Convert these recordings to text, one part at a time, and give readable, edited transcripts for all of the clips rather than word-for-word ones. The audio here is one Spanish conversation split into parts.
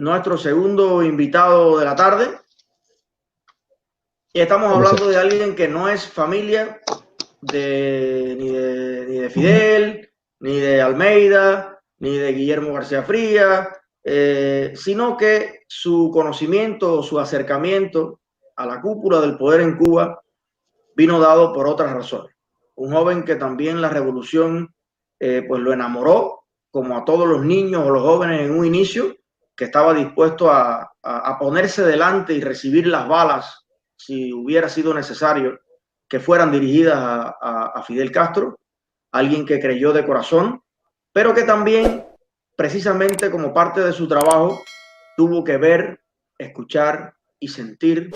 nuestro segundo invitado de la tarde. Y estamos hablando de alguien que no es familia ni de Fidel, ni de Almeida, ni de Guillermo García Frías, sino que su conocimiento, su acercamiento a la cúpula del poder en Cuba vino dado por otras razones. Un joven que también la revolución pues lo enamoró, como a todos los niños o los jóvenes en un inicio, que estaba dispuesto a ponerse delante y recibir las balas si hubiera sido necesario que fueran dirigidas a Fidel Castro, alguien que creyó de corazón, pero que también, precisamente como parte de su trabajo, tuvo que ver, escuchar y sentir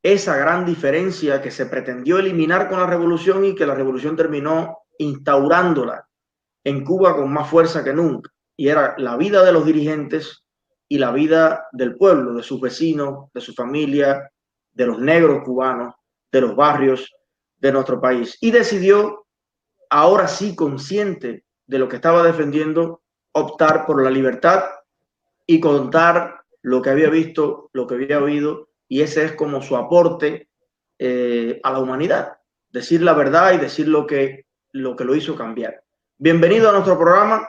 esa gran diferencia que se pretendió eliminar con la revolución y que la revolución terminó instaurándola en Cuba con más fuerza que nunca. Y era la vida de los dirigentes y la vida del pueblo, de sus vecinos, de su familia, de los negros cubanos, de los barrios de nuestro país. Y decidió, ahora sí consciente de lo que estaba defendiendo, optar por la libertad y contar lo que había visto, lo que había oído, y ese es como su aporte a la humanidad, decir la verdad y decir lo que lo hizo cambiar. Bienvenido a nuestro programa,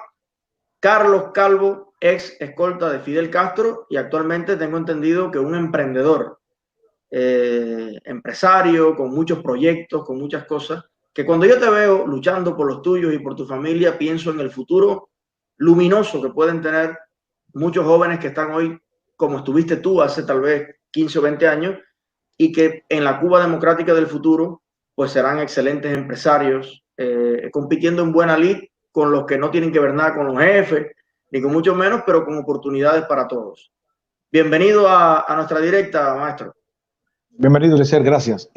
Carlos Calvo, ex escolta de Fidel Castro y actualmente tengo entendido que un emprendedor, empresario, con muchos proyectos, con muchas cosas, que cuando yo te veo luchando por los tuyos y por tu familia, pienso en el futuro luminoso que pueden tener muchos jóvenes que están hoy, como estuviste tú hace tal vez 15 o 20 años, y que en la Cuba democrática del futuro pues serán excelentes empresarios, compitiendo en buena lid con los que no tienen que ver nada con los jefes, ni con mucho menos, pero con oportunidades para todos. Bienvenido a nuestra directa, maestro. Bienvenido, Eliezer, gracias.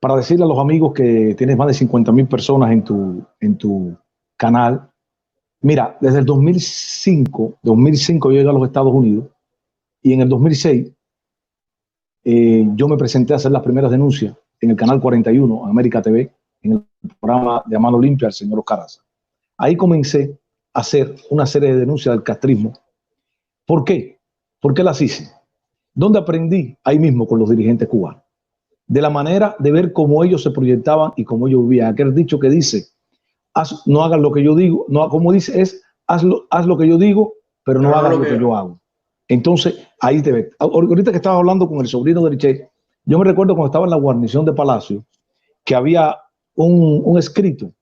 Para decirle a los amigos que tienes más de 50,000 personas en tu canal, mira, desde el 2005 yo llegué a los Estados Unidos y en el 2006 yo me presenté a hacer las primeras denuncias en el canal 41, en América TV, en el programa de A Mano Limpia, el señor Oscar Aza. Ahí comencé a hacer una serie de denuncias del castrismo. ¿Por qué? ¿Por qué las hice? ¿Dónde aprendí? Ahí mismo con los dirigentes cubanos. De la manera de ver cómo ellos se proyectaban y cómo ellos vivían. Aquel dicho que dice, no hagas lo que yo digo, no, como dice, es haz lo que yo digo, pero no hagas lo que yo hago. Entonces, ahí te ves. Ahorita que estaba hablando con el sobrino de Richet, yo me recuerdo cuando estaba en la guarnición de Palacio, que había un escrito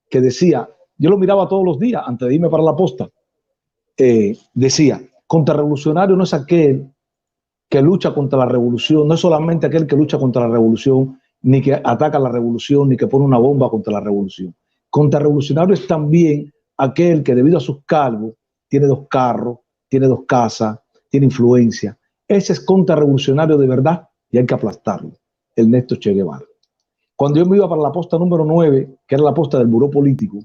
que decía, yo lo miraba todos los días antes de irme para la posta, decía, contrarrevolucionario no es aquel que lucha contra la revolución, no es solamente aquel que lucha contra la revolución, ni que ataca la revolución, ni que pone una bomba contra la revolución. Contrarrevolucionario es también aquel que debido a sus cargos tiene 2 carros, tiene 2 casas, tiene influencia. Ese es contrarrevolucionario de verdad y hay que aplastarlo. Ernesto Che Guevara. Cuando yo me iba para la posta número 9, que era la posta del buró político,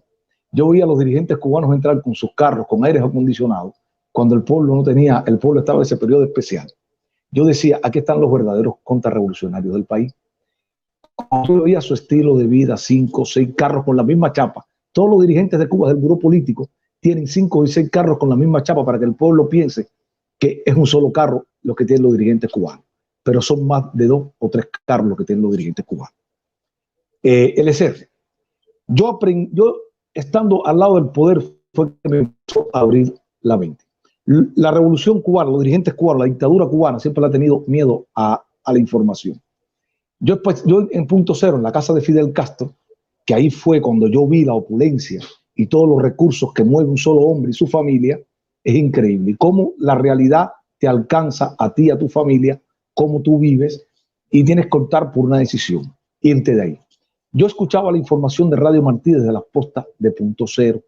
yo veía a los dirigentes cubanos entrar con sus carros, con aires acondicionados, cuando el pueblo no tenía, el pueblo estaba en ese periodo especial. Yo decía, aquí están los verdaderos contrarrevolucionarios del país. Yo veía su estilo de vida, 5 o 6 carros con la misma chapa. Todos los dirigentes de Cuba del buró político tienen 5 o 6 carros con la misma chapa para que el pueblo piense que es un solo carro lo que tienen los dirigentes cubanos. Pero son más de 2 o 3 carros los que tienen los dirigentes cubanos. Eliezer, yo estando al lado del poder fue que me empezó a abrir la mente. La revolución cubana, los dirigentes cubanos, la dictadura cubana siempre le ha tenido miedo a la información. Yo en punto cero, en la casa de Fidel Castro, que ahí fue cuando yo vi la opulencia y todos los recursos que mueve un solo hombre y su familia, es increíble. Y cómo la realidad te alcanza a ti y a tu familia, cómo tú vives y tienes que optar por una decisión, irte de ahí. Yo escuchaba la información de Radio Martí desde las postas de punto cero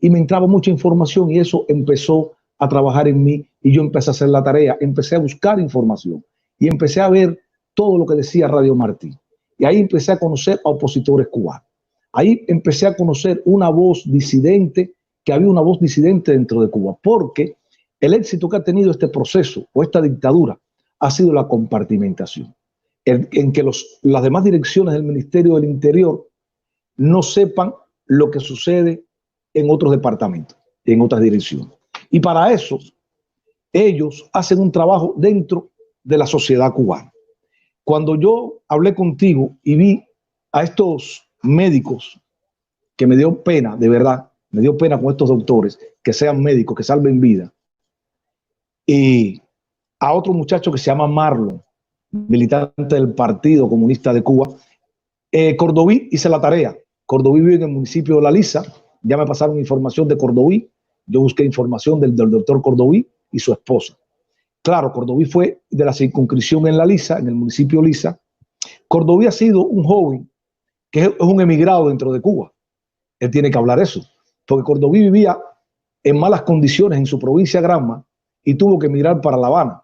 y me entraba mucha información y eso empezó a trabajar en mí y yo empecé a hacer la tarea, empecé a buscar información y empecé a ver todo lo que decía Radio Martí. Y ahí empecé a conocer a opositores cubanos. Ahí empecé a conocer una voz disidente, que había una voz disidente dentro de Cuba, porque el éxito que ha tenido este proceso o esta dictadura ha sido la compartimentación, en que las demás direcciones del Ministerio del Interior no sepan lo que sucede en otros departamentos, en otras direcciones. Y para eso, ellos hacen un trabajo dentro de la sociedad cubana. Cuando yo hablé contigo y vi a estos médicos, que me dio pena, de verdad, me dio pena con estos doctores, que sean médicos, que salven vida, y a otro muchacho que se llama Marlon, militante del Partido Comunista de Cuba, Cordoví hice la tarea. Cordoví vive en el municipio de La Lisa, ya me pasaron información de Cordoví, yo busqué información del doctor Cordoví y su esposa. Claro, Cordoví fue de la circunscripción en La Lisa, en el municipio de Lisa. Cordoví ha sido un joven que es un emigrado dentro de Cuba. Él tiene que hablar eso, porque Cordoví vivía en malas condiciones en su provincia Granma y tuvo que emigrar para La Habana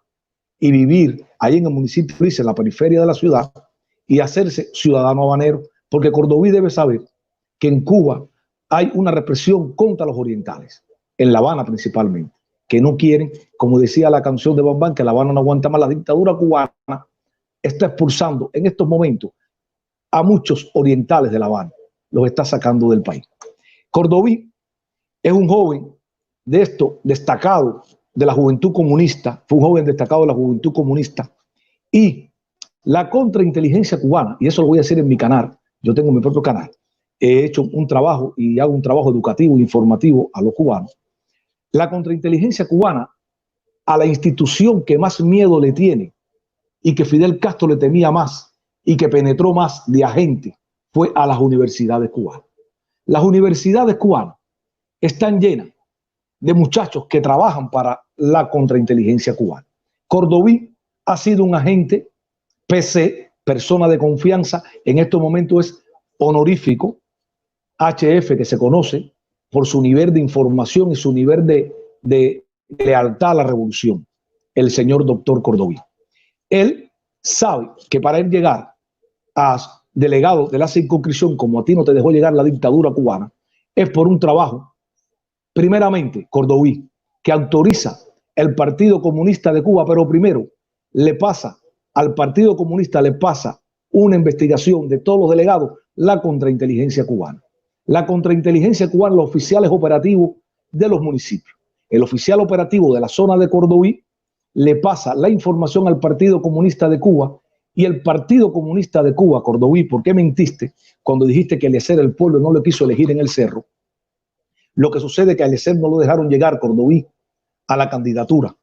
y vivir ahí en el municipio de Lisa, en la periferia de la ciudad, y hacerse ciudadano habanero, porque Cordoví debe saber que en Cuba hay una represión contra los orientales, en La Habana principalmente, que no quieren, como decía la canción de Bambán, que La Habana no aguanta más. La dictadura cubana está expulsando en estos momentos a muchos orientales de La Habana, los está sacando del país. Cordoví es un joven de esto destacado de la juventud comunista, fue un joven destacado de la juventud comunista, y la contrainteligencia cubana, y eso lo voy a hacer en mi canal, yo tengo mi propio canal, he hecho un trabajo y hago un trabajo educativo e informativo a los cubanos. La contrainteligencia cubana, a la institución que más miedo le tiene y que Fidel Castro le temía más y que penetró más de agente, fue a las universidades cubanas. Las universidades cubanas están llenas de muchachos que trabajan para la contrainteligencia cubana. Cordoví ha sido un agente PC, persona de confianza, en estos momentos es honorífico, HF, que se conoce por su nivel de información y su nivel de lealtad a la revolución, el señor doctor Cordoví. Él sabe que para él llegar a delegado de la circunscripción, como a ti no te dejó llegar la dictadura cubana, es por un trabajo, primeramente, Cordoví, que autoriza el Partido Comunista de Cuba, pero primero le pasa al Partido Comunista, le pasa una investigación de todos los delegados, la contrainteligencia cubana. La contrainteligencia cubana, los oficiales operativos de los municipios. El oficial operativo de la zona de Cordoví le pasa la información al Partido Comunista de Cuba, y el Partido Comunista de Cuba, Cordoví, ¿por qué mentiste cuando dijiste que Eliezer, el pueblo, no lo quiso elegir en el cerro? Lo que sucede es que a Eliezer no lo dejaron llegar, Cordoví, a la candidatura,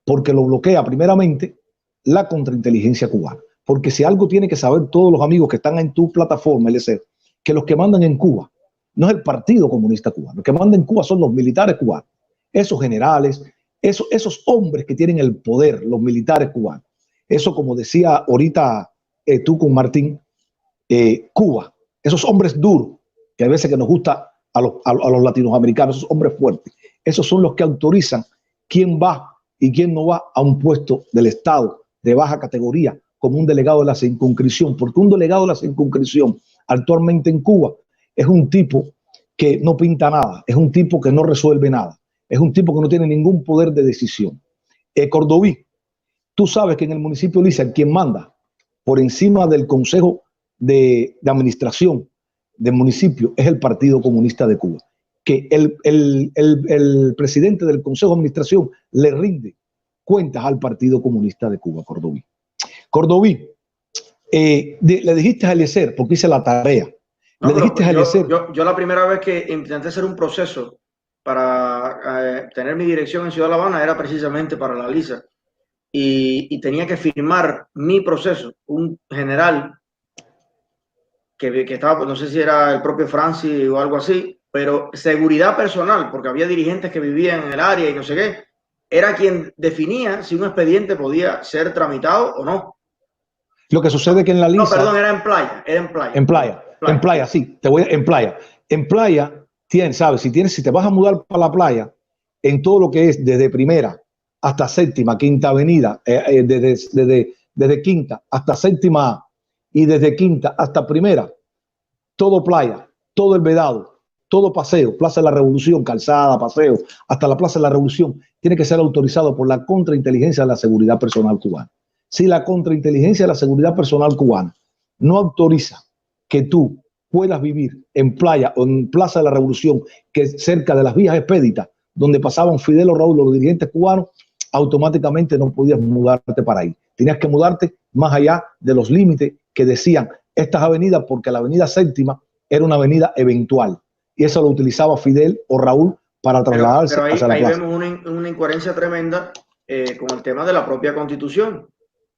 porque lo bloquea primeramente la contrainteligencia cubana. Porque si algo tiene que saber todos los amigos que están en tu plataforma, Eliezer, que los que mandan en Cuba no es el Partido Comunista Cubano, los que mandan en Cuba son los militares cubanos, esos generales, esos hombres que tienen el poder, los militares cubanos. Eso, como decía ahorita tú con Martín, Cuba, esos hombres duros, que a veces que nos gusta a los latinoamericanos, esos hombres fuertes, esos son los que autorizan quién va y quién no va a un puesto del Estado de baja categoría, como un delegado de la circunscripción, porque un delegado de la circunscripción actualmente en Cuba es un tipo que no pinta nada, es un tipo que no resuelve nada, es un tipo que no tiene ningún poder de decisión. Cordoví, tú sabes que en el municipio de Lisa, quien manda por encima del Consejo de Administración del municipio es el Partido Comunista de Cuba, que el presidente del Consejo de Administración le rinde cuentas al Partido Comunista de Cuba, Cordoví. Cordoví, le dijiste a Eliezer, porque hice la tarea, no, le dijiste a Eliezer. Yo la primera vez que intenté hacer un proceso para tener mi dirección en Ciudad de La Habana era precisamente para la Lisa. Y tenía que firmar mi proceso, un general que estaba, no sé si era el propio Francis o algo así, pero seguridad personal, porque había dirigentes que vivían en el área y no sé qué, era quien definía si un expediente podía ser tramitado o no. Lo que sucede es que en la Lisa... No, perdón, era en Playa, era en Playa. En Playa, sí, en Playa. En Playa, ¿sabes? Si te vas a mudar para la playa, en todo lo que es desde Primera hasta Séptima, Quinta Avenida, desde Quinta hasta Séptima y desde Quinta hasta Primera, todo playa, todo el Vedado, todo paseo, Plaza de la Revolución, calzada, paseo, hasta la Plaza de la Revolución, tiene que ser autorizado por la contrainteligencia de la seguridad personal cubana. Si la contrainteligencia de la seguridad personal cubana no autoriza que tú puedas vivir en Playa o en Plaza de la Revolución, que es cerca de las vías expéditas, donde pasaban Fidel o Raúl, los dirigentes cubanos, automáticamente no podías mudarte para ahí. Tenías que mudarte más allá de los límites que decían estas avenidas, porque la avenida Séptima era una avenida eventual. Y eso lo utilizaba Fidel o Raúl para trasladarse pero hacia la ahí plaza. vemos una incoherencia tremenda con el tema de la propia Constitución.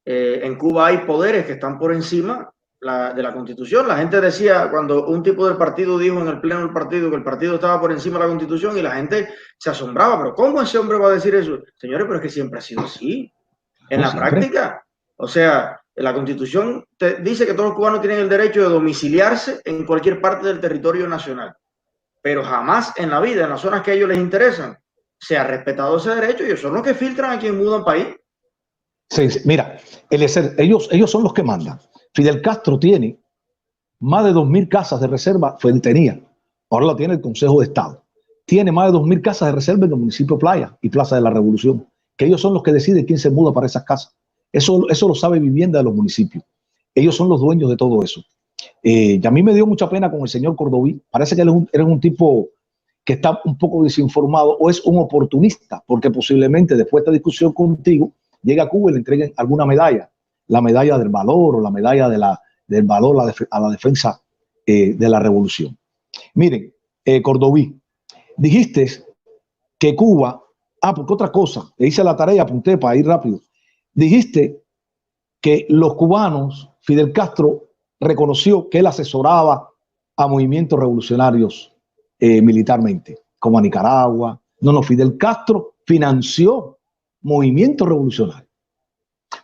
En Cuba hay poderes que están por encima de la Constitución. La gente decía, cuando un tipo del partido dijo en el pleno del partido que el partido estaba por encima de la Constitución, y la gente se asombraba, pero ¿cómo ese hombre va a decir eso? Señores, pero es que siempre ha sido así, en la práctica. O sea, la Constitución te dice que todos los cubanos tienen el derecho de domiciliarse en cualquier parte del territorio nacional, pero jamás en la vida, en las zonas que a ellos les interesan, se ha respetado ese derecho, y ellos son los que filtran a quien mudan país. Sí, mira, ellos son los que mandan. Fidel Castro tiene más de 2.000 casas de reserva, tenía, ahora la tiene el Consejo de Estado. Tiene más de 2.000 casas de reserva en el municipio Playa y Plaza de la Revolución, que ellos son los que deciden quién se muda para esas casas. Eso lo sabe Vivienda de los municipios. Ellos son los dueños de todo eso. Y a mí me dio mucha pena con el señor Cordoví. Parece que él es un tipo que está un poco desinformado o es un oportunista, porque posiblemente después de esta discusión contigo llega a Cuba y le entreguen alguna medalla, la medalla del valor o la medalla del valor a la defensa de la revolución. Miren, Cordoví, dijiste que Cuba, porque otra cosa, le hice la tarea, apunté para ir rápido, dijiste que los cubanos, Fidel Castro reconoció que él asesoraba a movimientos revolucionarios militarmente, como a Nicaragua. No, Fidel Castro financió movimientos revolucionarios.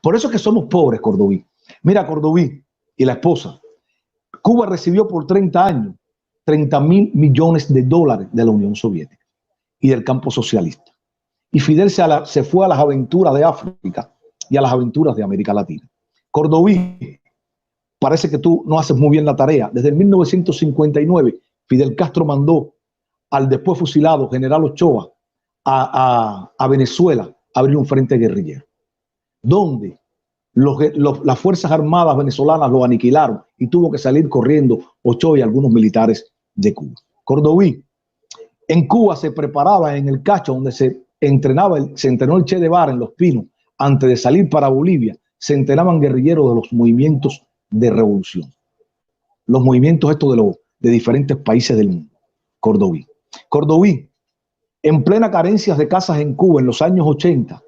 Por eso es que somos pobres, Cordoví. Mira, Cordoví y la esposa, Cuba recibió por 30 años 30.000 millones de dólares de la Unión Soviética y del campo socialista. Y Fidel se fue a las aventuras de África y a las aventuras de América Latina. Cordoví, parece que tú no haces muy bien la tarea. Desde el 1959, Fidel Castro mandó al después fusilado general Ochoa a Venezuela a abrir un frente guerrillero, donde las Fuerzas Armadas venezolanas lo aniquilaron y tuvo que salir corriendo Ochoa y algunos militares de Cuba. Cordoví, en Cuba se preparaba en el Cacho, donde se entrenó el Che Guevara en Los Pinos, antes de salir para Bolivia, se entrenaban guerrilleros de los movimientos de revolución. Los movimientos estos de diferentes países del mundo. Cordoví, en plena carencia de casas en Cuba en los años 80,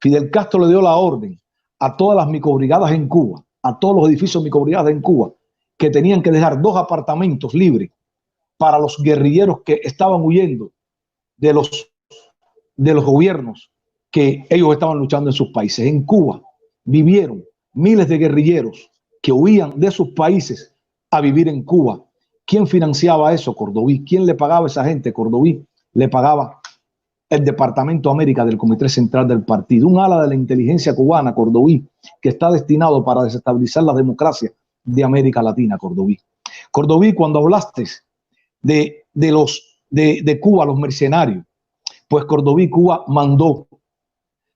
Fidel Castro le dio la orden a todas las microbrigadas en Cuba, a todos los edificios microbrigadas en Cuba, que tenían que dejar 2 apartamentos libres para los guerrilleros que estaban huyendo de los gobiernos que ellos estaban luchando en sus países. En Cuba vivieron miles de guerrilleros que huían de sus países a vivir en Cuba. ¿Quién financiaba eso? Cordoví. ¿Quién le pagaba a esa gente? Cordoví. Le pagaba el Departamento América del Comité Central del Partido, un ala de la inteligencia cubana, Cordoví, que está destinado para desestabilizar la democracia de América Latina, Cordoví. Cordoví, cuando hablaste de Cuba, los mercenarios, pues Cordoví, Cuba mandó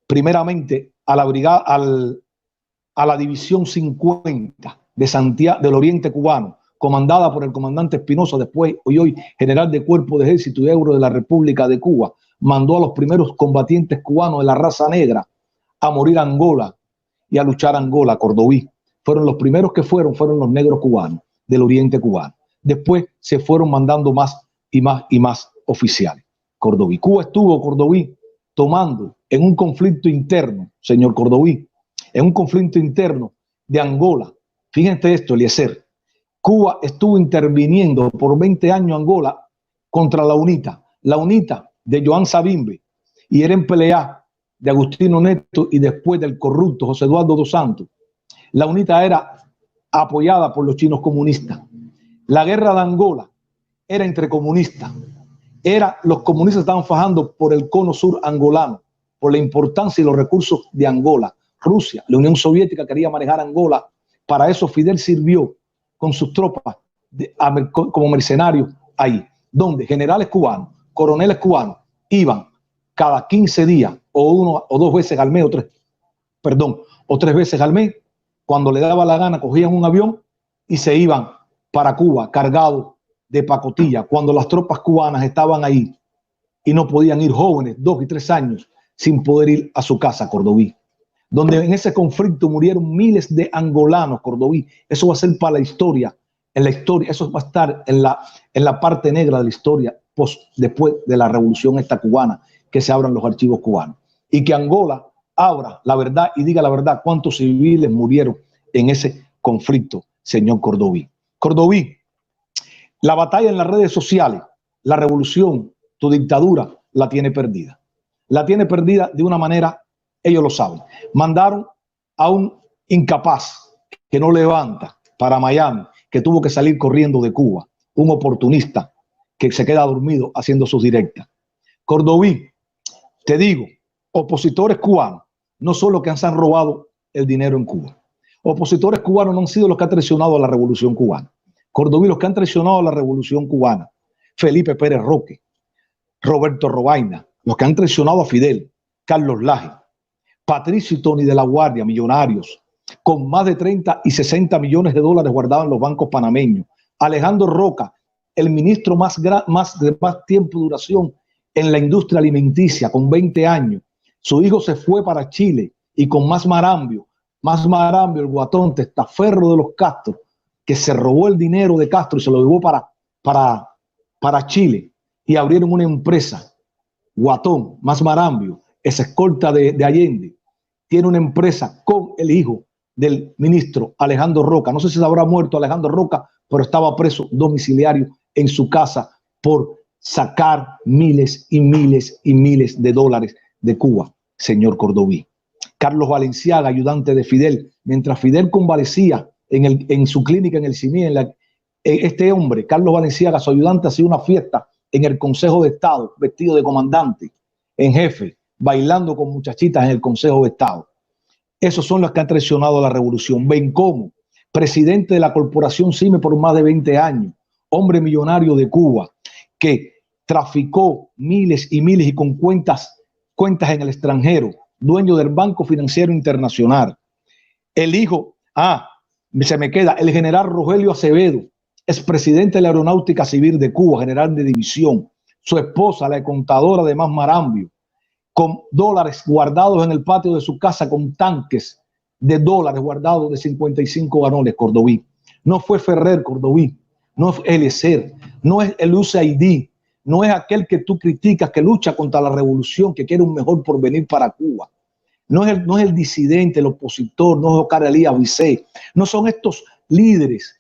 primeramente a la brigada, a la división 50 de Santiago, del Oriente Cubano, comandada por el comandante Espinosa, después hoy general de Cuerpo de Ejército y Euro de la República de Cuba, mandó a los primeros combatientes cubanos de la raza negra a morir a Angola y a luchar a Angola, Cordoví. Fueron los primeros que fueron los negros cubanos del Oriente Cubano. Después se fueron mandando más y más oficiales. Cordoví. Cuba estuvo, Cordoví, tomando en un conflicto interno, señor Cordoví, en un conflicto interno de Angola. Fíjense esto, Eliezer. Cuba estuvo interviniendo por 20 años Angola contra la UNITA de Joan Sabimbe, y era en pelea de Agustino Neto y después del corrupto José Eduardo dos Santos. La UNITA era apoyada por los chinos comunistas. La guerra de Angola era entre comunistas. Los comunistas estaban fajando por el cono sur angolano, por la importancia y los recursos de Angola. Rusia, la Unión Soviética quería manejar Angola. Para eso Fidel sirvió con sus tropas como mercenarios ahí, donde generales cubanos, coroneles cubanos iban cada 15 días o 1 o 2 veces al mes o 3 veces al mes, cuando le daba la gana cogían un avión y se iban para Cuba cargados de pacotilla. Cuando las tropas cubanas estaban ahí y no podían ir jóvenes, 2 y 3 años, sin poder ir a su casa, Cordoví. Donde en ese conflicto murieron miles de angolanos, Cordoví. Eso va a ser para la historia, en la historia, eso va a estar en la parte negra de la historia después de la revolución esta cubana, que se abran los archivos cubanos. Y que Angola abra la verdad y diga la verdad cuántos civiles murieron en ese conflicto, señor Cordoví. Cordoví, la batalla en las redes sociales, la revolución, tu dictadura, la tiene perdida. La tiene perdida de una manera, ellos lo saben. Mandaron a un incapaz que no levanta para Miami, que tuvo que salir corriendo de Cuba, un oportunista que se queda dormido haciendo sus directas. Cordoví, te digo, opositores cubanos no son los que se han robado el dinero en Cuba. Opositores cubanos no han sido los que han traicionado a la revolución cubana. Cordoví, los que han traicionado a la revolución cubana, Felipe Pérez Roque, Roberto Robaina, los que han traicionado a Fidel, Carlos Laje, Patricio y Tony de la Guardia, millonarios, con más de 30 y 60 millones de dólares guardados en los bancos panameños. Alejandro Roca, el ministro más tiempo de duración en la industria alimenticia, con 20 años. Su hijo se fue para Chile y con más marambio, el guatón testaferro de los Castro, que se robó el dinero de Castro y se lo llevó para Chile y abrieron una empresa. Guatón, más marambio, esa escolta de Allende, tiene una empresa con el hijo del ministro Alejandro Roca. No sé si se habrá muerto Alejandro Roca, pero estaba preso domiciliario en su casa por sacar miles y miles y miles de dólares de Cuba, señor Cordoví. Carlos Valenciaga, ayudante de Fidel, mientras Fidel convalecía en su clínica en el CIMI, este hombre, Carlos Valenciaga, su ayudante, hacía una fiesta en el Consejo de Estado, vestido de comandante en jefe, bailando con muchachitas en el Consejo de Estado. Esos son los que han traicionado a la revolución. Bencomo, presidente de la corporación CIME por más de 20 años, hombre millonario de Cuba, que traficó miles y miles y con cuentas en el extranjero, dueño del Banco Financiero Internacional. El hijo, se me queda, el general Rogelio Acevedo, expresidente de la Aeronáutica Civil de Cuba, general de división. Su esposa, la contadora de más marambio, con dólares guardados en el patio de su casa, con tanques de dólares guardados de 55 galones, Cordoví. No fue Ferrer, Cordoví, no es Eliezer, no es el USAID, no es aquel que tú criticas, que lucha contra la revolución, que quiere un mejor porvenir para Cuba. No es el disidente, el opositor, no es Oscar Elías Vicé, no son estos líderes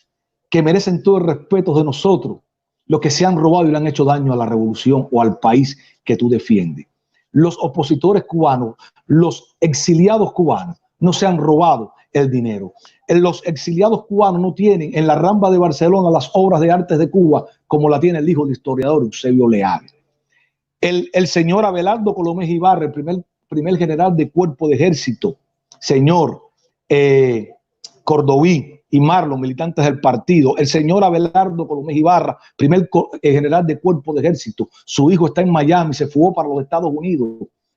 que merecen todo el respeto de nosotros, los que se han robado y le han hecho daño a la revolución o al país que tú defiendes. Los opositores cubanos, los exiliados cubanos, no se han robado el dinero. Los exiliados cubanos no tienen en la Rambla de Barcelona las obras de arte de Cuba como la tiene el hijo del historiador Eusebio Leal. El señor Abelardo Colomés Ibarra, el primer general de cuerpo de ejército, señor Cordoví y Marlon, militantes del partido, el señor Abelardo Colomés Ibarra, primer general de cuerpo de ejército, su hijo está en Miami, se fugó para los Estados Unidos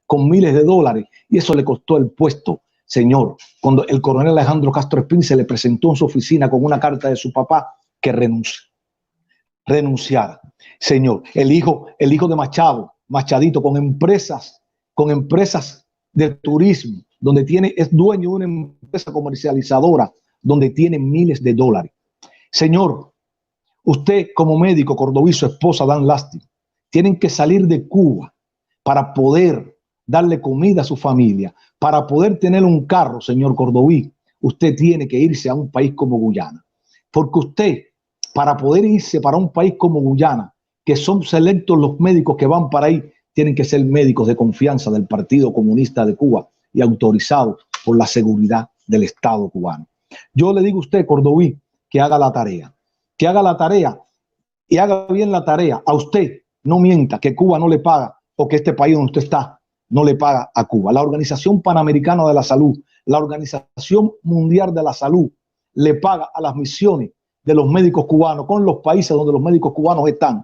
con miles de dólares y eso le costó el puesto, señor. Cuando el coronel Alejandro Castro Espín se le presentó en su oficina con una carta de su papá que renunciara. Señor, el hijo de Machadito, con empresas de turismo, donde es dueño de una empresa comercializadora, donde tiene miles de dólares. Señor, usted como médico, Cordoví, su esposa Dan Lasti, tienen que salir de Cuba para poder darle comida a su familia, para poder tener un carro, señor Cordoví. Usted tiene que irse a un país como Guyana, porque usted, para poder irse para un país como Guyana, que son selectos los médicos que van para ahí, tienen que ser médicos de confianza del Partido Comunista de Cuba y autorizados por la seguridad del Estado cubano. Yo le digo a usted, Cordoví, que haga la tarea y haga bien la tarea. A usted no mienta que Cuba no le paga o que este país donde usted está no le paga a Cuba. La Organización Panamericana de la Salud, la Organización Mundial de la Salud le paga a las misiones de los médicos cubanos con los países donde los médicos cubanos están.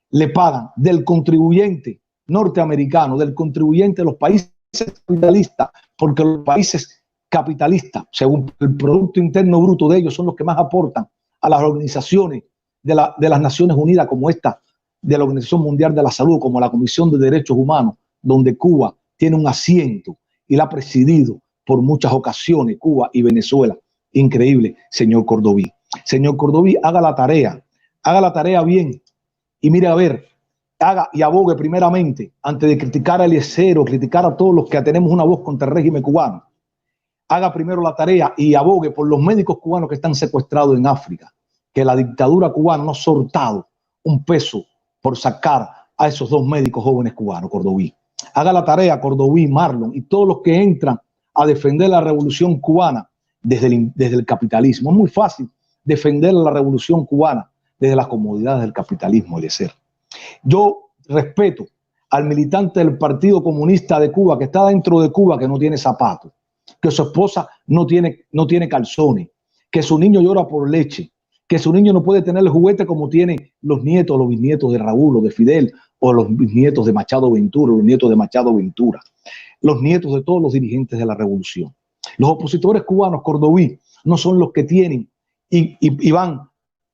Le pagan del contribuyente norteamericano, del contribuyente de los países capitalistas, porque los países capitalistas, según el Producto Interno Bruto de ellos, son los que más aportan a las organizaciones de las Naciones Unidas, como esta, de la Organización Mundial de la Salud, como la Comisión de Derechos Humanos, donde Cuba tiene un asiento y la ha presidido por muchas ocasiones, Cuba y Venezuela. Increíble, señor Cordoví. Señor Cordoví, haga la tarea bien y mire a ver, haga y abogue primeramente, antes de criticar a Eliezer o criticar a todos los que tenemos una voz contra el régimen cubano, haga primero la tarea y abogue por los médicos cubanos que están secuestrados en África, que la dictadura cubana no ha soltado un peso por sacar a esos 2 médicos jóvenes cubanos, Cordoví. Haga la tarea, Cordoví, Marlon y todos los que entran a defender la revolución cubana desde el capitalismo. Es muy fácil defender la revolución cubana desde las comodidades del capitalismo, Eliezer. Yo respeto al militante del Partido Comunista de Cuba que está dentro de Cuba, que no tiene zapatos, que su esposa no tiene calzones, que su niño llora por leche, que su niño no puede tener el juguete como tiene los nietos o los bisnietos de Raúl o de Fidel, o los bisnietos de Machado Ventura, los nietos de Machado Ventura, los nietos de todos los dirigentes de la revolución. Los opositores cubanos, Cordoví, no son los que tienen y van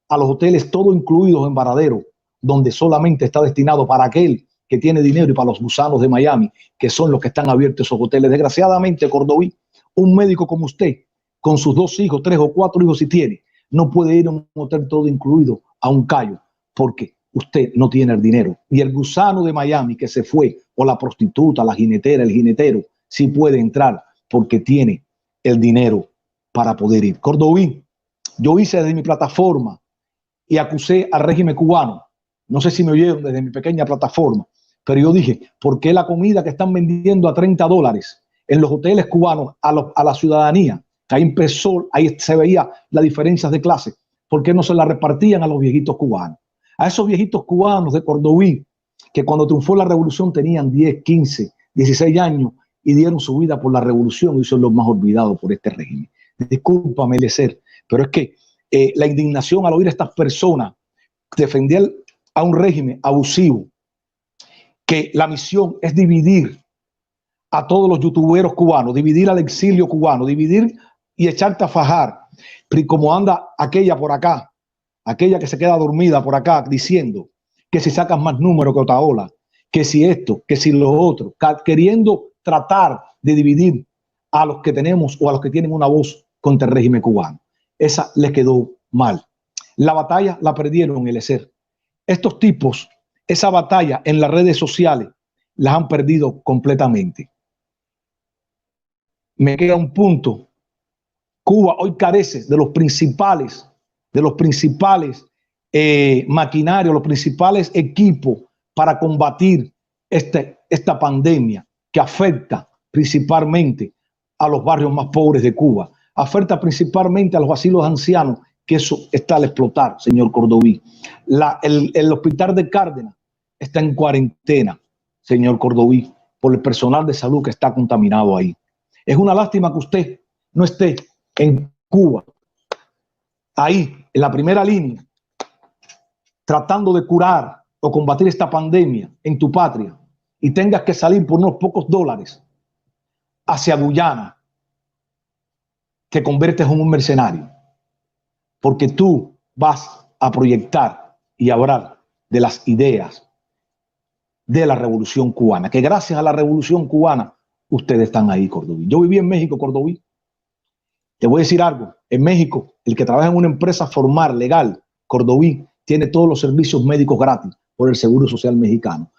a los hoteles todo incluidos en Varadero, donde solamente está destinado para aquel que tiene dinero, y para los gusanos de Miami, que son los que están abiertos esos hoteles. Desgraciadamente, Cordoví, un médico como usted, con sus 2 hijos, 3 o 4 hijos si tiene, no puede ir a un hotel todo incluido a un Cayo, porque usted no tiene el dinero. Y el gusano de Miami que se fue, o la prostituta, la jinetera, el jinetero, sí puede entrar porque tiene el dinero para poder ir. Cordoví, yo hice desde mi plataforma y acusé al régimen cubano. No sé si me oyeron desde mi pequeña plataforma, pero yo dije, ¿por qué la comida que están vendiendo a $30 en los hoteles cubanos a la ciudadanía, que ahí empezó, ahí se veía las diferencias de clase, por qué no se la repartían a los viejitos cubanos? A esos viejitos cubanos de Cordoví, que cuando triunfó la revolución tenían 10, 15, 16 años y dieron su vida por la revolución y son los más olvidados por este régimen. Discúlpame, Eliezer, pero es que la indignación al oír a estas personas defender a un régimen abusivo, que la misión es dividir a todos los youtuberos cubanos, dividir al exilio cubano, dividir y echarte a fajar, como anda aquella por acá, aquella que se queda dormida por acá diciendo que si sacas más número que Otaola, que si esto, que si lo otro, queriendo tratar de dividir a los que tenemos o a los que tienen una voz contra el régimen cubano. Esa les quedó mal. La batalla la perdieron, Eliezer. Estos tipos, esa batalla en las redes sociales, las han perdido completamente. Me queda un punto. Cuba hoy carece de los principales maquinarios, los principales equipos para combatir esta pandemia que afecta principalmente a los barrios más pobres de Cuba, afecta principalmente a los asilos ancianos, que eso está al explotar, señor Cordoví. El hospital de Cárdenas está en cuarentena, señor Cordoví, por el personal de salud que está contaminado ahí. Es una lástima que usted no esté en Cuba, ahí, en la primera línea, tratando de curar o combatir esta pandemia en tu patria, y tengas que salir por unos pocos dólares hacia Guyana, te conviertes en un mercenario, porque tú vas a proyectar y hablar de las ideas de la revolución cubana, que gracias a la revolución cubana ustedes están ahí, Cordoví. Yo viví en México, Cordoví. Te voy a decir algo. En México, el que trabaja en una empresa formal, legal, Cordoví, tiene todos los servicios médicos gratis por el Seguro Social Mexicano.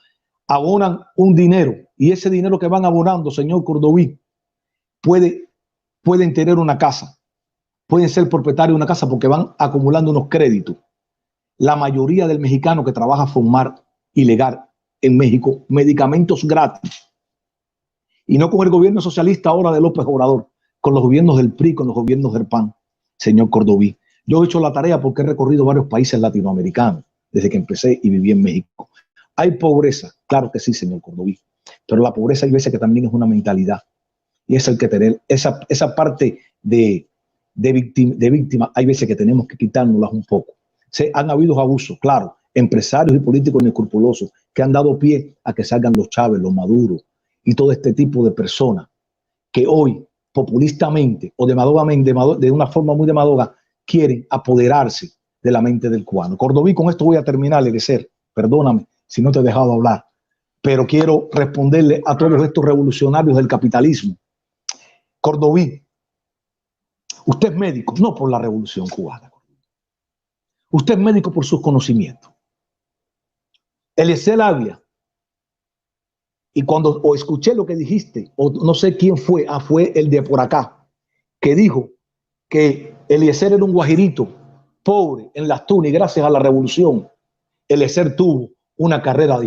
Abonan un dinero, y ese dinero que van abonando, señor Cordoví, pueden tener una casa, pueden ser propietarios de una casa porque van acumulando unos créditos. La mayoría del mexicano que trabaja formal y legal en México, medicamentos gratis. Y no con el gobierno socialista ahora de López Obrador, con los gobiernos del PRI, con los gobiernos del PAN, señor Cordoví. Yo he hecho la tarea porque he recorrido varios países latinoamericanos desde que empecé y viví en México. ¿Hay pobreza? Claro que sí, señor Cordoví. Pero la pobreza hay veces que también es una mentalidad. Y es el que tener esa parte de víctima, hay veces que tenemos que quitárnoslas un poco. Han habido abusos, claro, empresarios y políticos inescrupulosos que han dado pie a que salgan los Chávez, los Maduro y todo este tipo de personas que hoy populistamente o demagogamente, de una forma muy demagoga, quieren apoderarse de la mente del cubano. Cordoví, con esto voy a terminar, Eliezer, perdóname si no te he dejado hablar, pero quiero responderle a todos estos revolucionarios del capitalismo. Cordoví, usted es médico, no por la revolución cubana. Usted es médico por sus conocimientos. Eliezer Ávila, y cuando escuché lo que dijiste, o no sé quién fue, fue el de por acá, que dijo que Eliezer era un guajirito, pobre, en las tunas, y gracias a la revolución, Eliezer tuvo una carrera de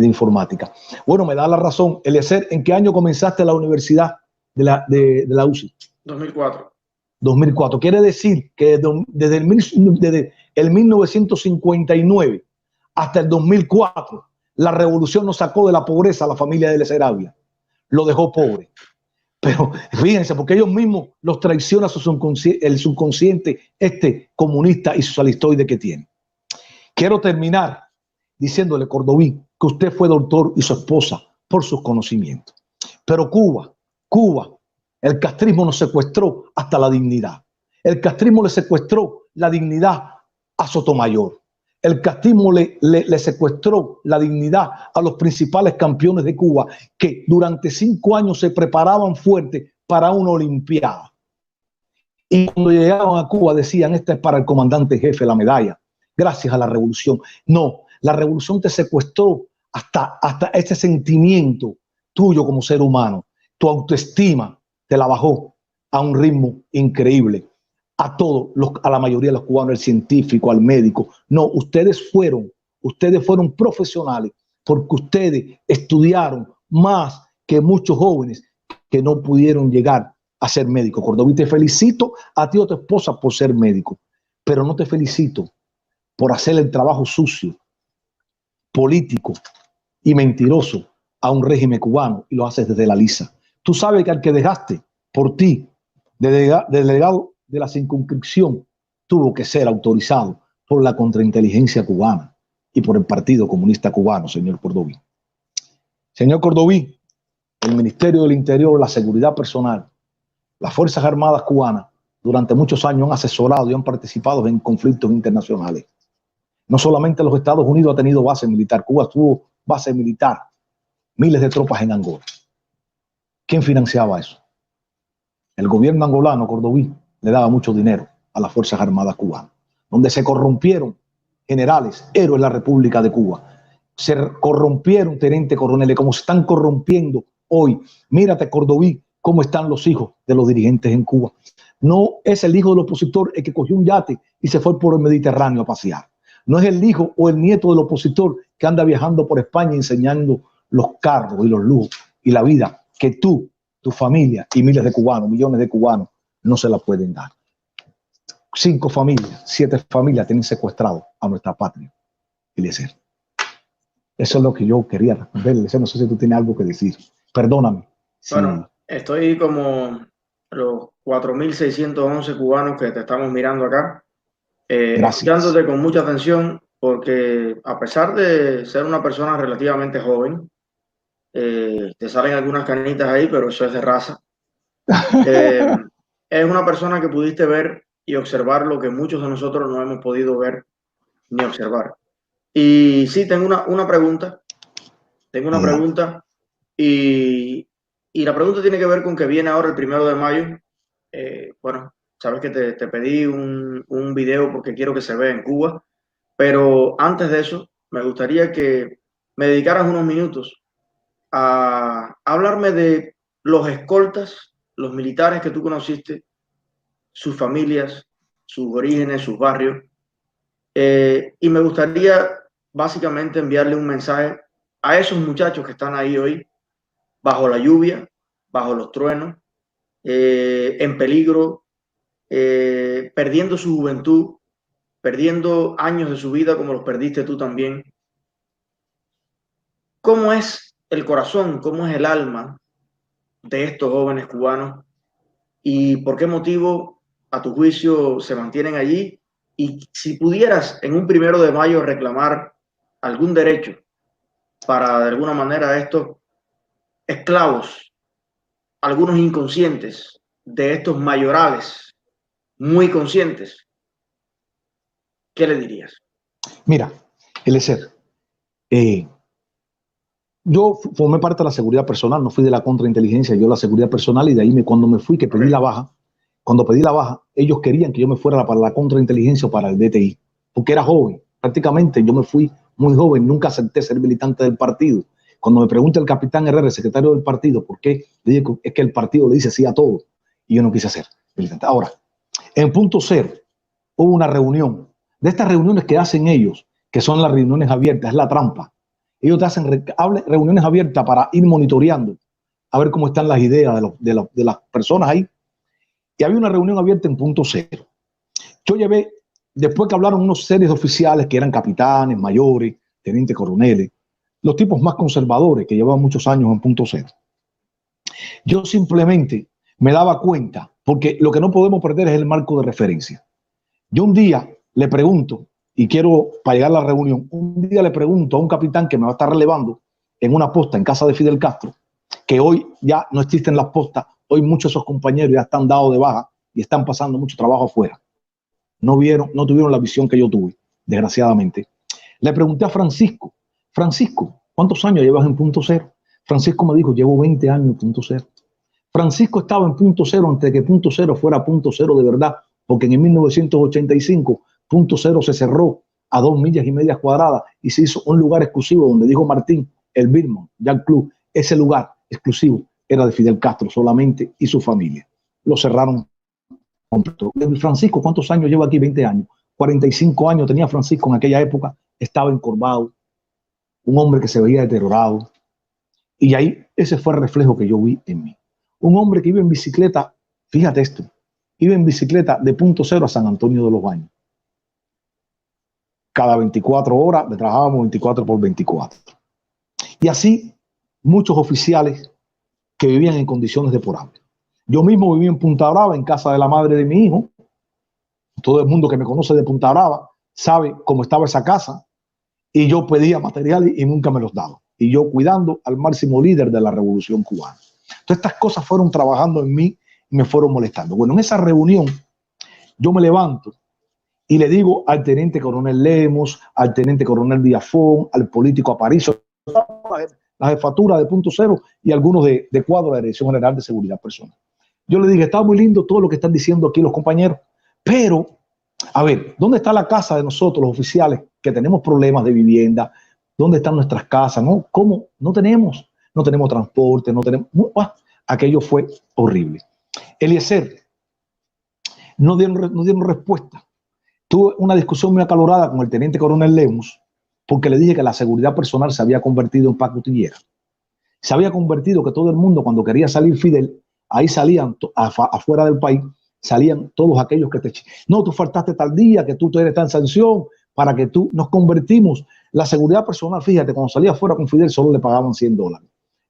informática. Bueno, me da la razón. Eliezer, ¿en qué año comenzaste la universidad de la UCI? 2004. 2004. Quiere decir que desde el 1959 hasta el 2004, la revolución nos sacó de la pobreza a la familia de Eliezer Ávila. Lo dejó pobre. Pero fíjense, porque ellos mismos los traiciona el subconsciente comunista y socialistoide que tiene. Quiero terminar diciéndole, Cordoví, que usted fue doctor y su esposa por sus conocimientos. Pero Cuba, el castrismo nos secuestró hasta la dignidad. El castrismo le secuestró la dignidad a Sotomayor. El castrismo le secuestró la dignidad a los principales campeones de Cuba que durante 5 años se preparaban fuerte para una olimpiada. Y cuando llegaban a Cuba decían, esta es para el comandante jefe, la medalla, gracias a la revolución. No, la revolución te secuestró hasta ese sentimiento tuyo como ser humano. Tu autoestima te la bajó a un ritmo increíble. A la mayoría de los cubanos, al científico, al médico. No, ustedes fueron profesionales porque ustedes estudiaron más que muchos jóvenes que no pudieron llegar a ser médicos. Cordoví, te felicito a ti o a tu esposa por ser médico, pero no te felicito por hacer el trabajo sucio, político y mentiroso a un régimen cubano, y lo haces desde la lisa. Tú sabes que al que dejaste por ti de delegado de la circunscripción tuvo que ser autorizado por la contrainteligencia cubana y por el Partido Comunista Cubano, señor Cordoví. Señor Cordoví, el Ministerio del Interior, la Seguridad Personal, las Fuerzas Armadas cubanas durante muchos años han asesorado y han participado en conflictos internacionales. No solamente los Estados Unidos ha tenido base militar, Cuba tuvo base militar, miles de tropas en Angola. ¿Quién financiaba eso? El gobierno angolano, Cordoví, le daba mucho dinero a las Fuerzas Armadas cubanas, donde se corrompieron generales, héroes de la República de Cuba. Se corrompieron tenientes coroneles, como se están corrompiendo hoy. Mírate, Cordoví, cómo están los hijos de los dirigentes en Cuba. No es el hijo del opositor el que cogió un yate y se fue por el Mediterráneo a pasear. No es el hijo o el nieto del opositor que anda viajando por España enseñando los carros y los lujos y la vida que tú, tu familia y miles de cubanos, millones de cubanos, no se la pueden dar. 5 familias, 7 familias tienen secuestrado a nuestra patria. Eliezer. Eso es lo que yo quería responder. Eliezer, no sé si tú tienes algo que decir. Perdóname. Bueno, estoy como los 4.611 cubanos que te estamos mirando acá, escuchándote con mucha atención, porque a pesar de ser una persona relativamente joven, te salen algunas canitas ahí, pero eso es de raza. Es una persona que pudiste ver y observar lo que muchos de nosotros no hemos podido ver ni observar. Y sí, tengo una pregunta. Tengo una pregunta y la pregunta tiene que ver con que viene ahora el 1 de mayo. Bueno, sabes que te pedí un video porque quiero que se vea en Cuba, pero antes de eso me gustaría que me dedicaras unos minutos a hablarme de los escoltas, los militares que tú conociste, sus familias, sus orígenes, sus barrios. Y me gustaría básicamente enviarle un mensaje a esos muchachos que están ahí hoy, bajo la lluvia, bajo los truenos, en peligro, perdiendo su juventud, perdiendo años de su vida como los perdiste tú también. ¿Cómo es el corazón, cómo es el alma de estos jóvenes cubanos y por qué motivo, a tu juicio, se mantienen allí? Y si pudieras en un 1 de mayo reclamar algún derecho para de alguna manera estos esclavos, algunos inconscientes de estos mayorales muy conscientes, ¿qué le dirías? Mira, Eliezer, yo formé parte de la seguridad personal, no fui de la contrainteligencia, yo la seguridad personal, y de ahí cuando me fui, que pedí la baja, cuando pedí la baja, ellos querían que yo me fuera para la contrainteligencia o para el DTI, porque era joven. Prácticamente yo me fui muy joven, nunca acepté ser militante del partido. Cuando me pregunta el capitán Herrera, el secretario del partido, ¿por qué? Le digo, es que el partido le dice sí a todo, y yo no quise ser militante. Ahora, en Punto Cero hubo una reunión, de estas reuniones que hacen ellos, que son las reuniones abiertas, es la trampa. Ellos te hacen reuniones abiertas para ir monitoreando, a ver cómo están las ideas de las personas ahí. Y había una reunión abierta en Punto Cero. Yo llevé, después que hablaron unos series de oficiales que eran capitanes, mayores, tenientes coroneles, los tipos más conservadores que llevaban muchos años en Punto Cero. Yo simplemente me daba cuenta, porque lo que no podemos perder es el marco de referencia. Yo un día le pregunto, y quiero, para llegar a la reunión, un día le pregunto a un capitán que me va a estar relevando en una posta en casa de Fidel Castro, que hoy ya no existen las postas, hoy muchos de esos compañeros ya están dados de baja y están pasando mucho trabajo afuera. No tuvieron la visión que yo tuve, desgraciadamente. Le pregunté a Francisco, ¿cuántos años llevas en Punto Cero? Francisco me dijo, llevo 20 años en Punto Cero. Francisco estaba en Punto Cero antes de que Punto Cero fuera Punto Cero de verdad, porque en 1985 Punto Cero se cerró a 2,5 millas cuadradas y se hizo un lugar exclusivo donde dijo Martín, el Birman, ya el club, ese lugar exclusivo era de Fidel Castro solamente y su familia. Lo cerraron completo. Francisco, ¿cuántos años lleva aquí? 20 años. 45 años tenía Francisco en aquella época, estaba encorvado, un hombre que se veía deteriorado. Y ahí ese fue el reflejo que yo vi en mí. Un hombre que iba en bicicleta, fíjate esto, iba en bicicleta de Punto Cero a San Antonio de los Baños. Cada 24 horas, trabajábamos 24 por 24. Y así muchos oficiales que vivían en condiciones deplorables. Yo mismo viví en Punta Brava, en casa de la madre de mi hijo. Todo el mundo que me conoce de Punta Brava sabe cómo estaba esa casa. Y yo pedía material y nunca me los daba. Y yo cuidando al máximo líder de la Revolución Cubana. Entonces estas cosas fueron trabajando en mí y me fueron molestando. Bueno, en esa reunión yo me levanto y le digo al teniente coronel Lemos, al teniente coronel Villafón, al político Aparicio, la jefatura de Punto Cero y algunos de cuadro de la Dirección General de Seguridad Personal. Yo le dije, está muy lindo todo lo que están diciendo aquí los compañeros, pero, a ver, ¿dónde está la casa de nosotros, los oficiales, que tenemos problemas de vivienda? ¿Dónde están nuestras casas? ¿No? ¿Cómo? No tenemos transporte, no tenemos... Aquello fue horrible. Eliezer, no dieron respuesta. Tuve una discusión muy acalorada con el teniente coronel Lemos, porque le dije que la seguridad personal se había convertido en pacotillera. Se había convertido que todo el mundo, cuando quería salir Fidel, ahí salían, afuera del país, salían todos aquellos que no, tú faltaste tal día, que tú eres tan sanción, para que tú nos convertimos. La seguridad personal, fíjate, cuando salía afuera con Fidel solo le pagaban $100.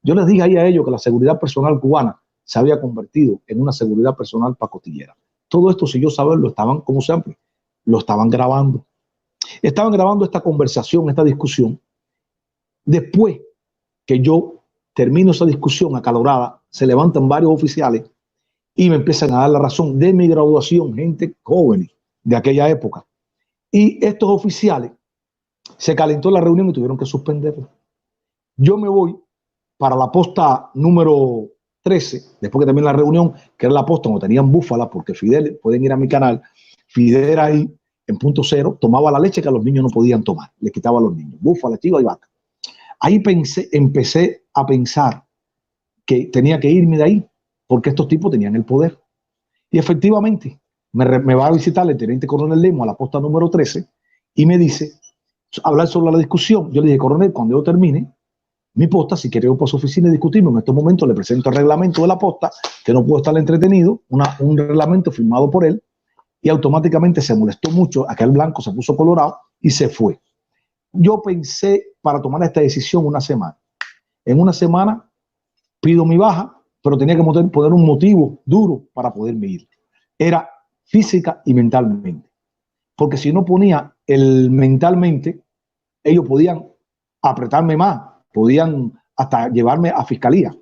Yo les dije ahí a ellos que la seguridad personal cubana se había convertido en una seguridad personal pacotillera. Todo esto, si yo saber, lo estaban, como siempre, lo estaban grabando. Estaban grabando esta conversación, esta discusión. Después que yo termino esa discusión acalorada, se levantan varios oficiales y me empiezan a dar la razón de mi graduación, gente joven de aquella época. Y estos oficiales se calentó la reunión y tuvieron que suspenderla. Yo me voy para la posta número 13, después que terminé la reunión, que era la posta donde tenían búfala, porque Fidel, pueden ir a mi canal, Fidel era ahí en Punto Cero, tomaba la leche que los niños no podían tomar, le quitaba a los niños, búfala, chiva y vaca. Ahí empecé a pensar que tenía que irme de ahí, porque estos tipos tenían el poder. Y efectivamente, me va a visitar el teniente coronel Lemos a la posta número 13 y me dice, hablar sobre la discusión. Yo le dije, coronel, cuando yo termine mi posta, si quiere ir por su oficina y discutirlo, en estos momentos le presento el reglamento de la posta, que no puedo estar entretenido, un reglamento firmado por él, y automáticamente se molestó mucho, aquel blanco se puso colorado y se fue. Yo pensé para tomar esta decisión una semana. En una semana pido mi baja, pero tenía que poner un motivo duro para poderme ir. Era física y mentalmente. Porque si no ponía el mentalmente, ellos podían apretarme más, podían hasta llevarme a fiscalía.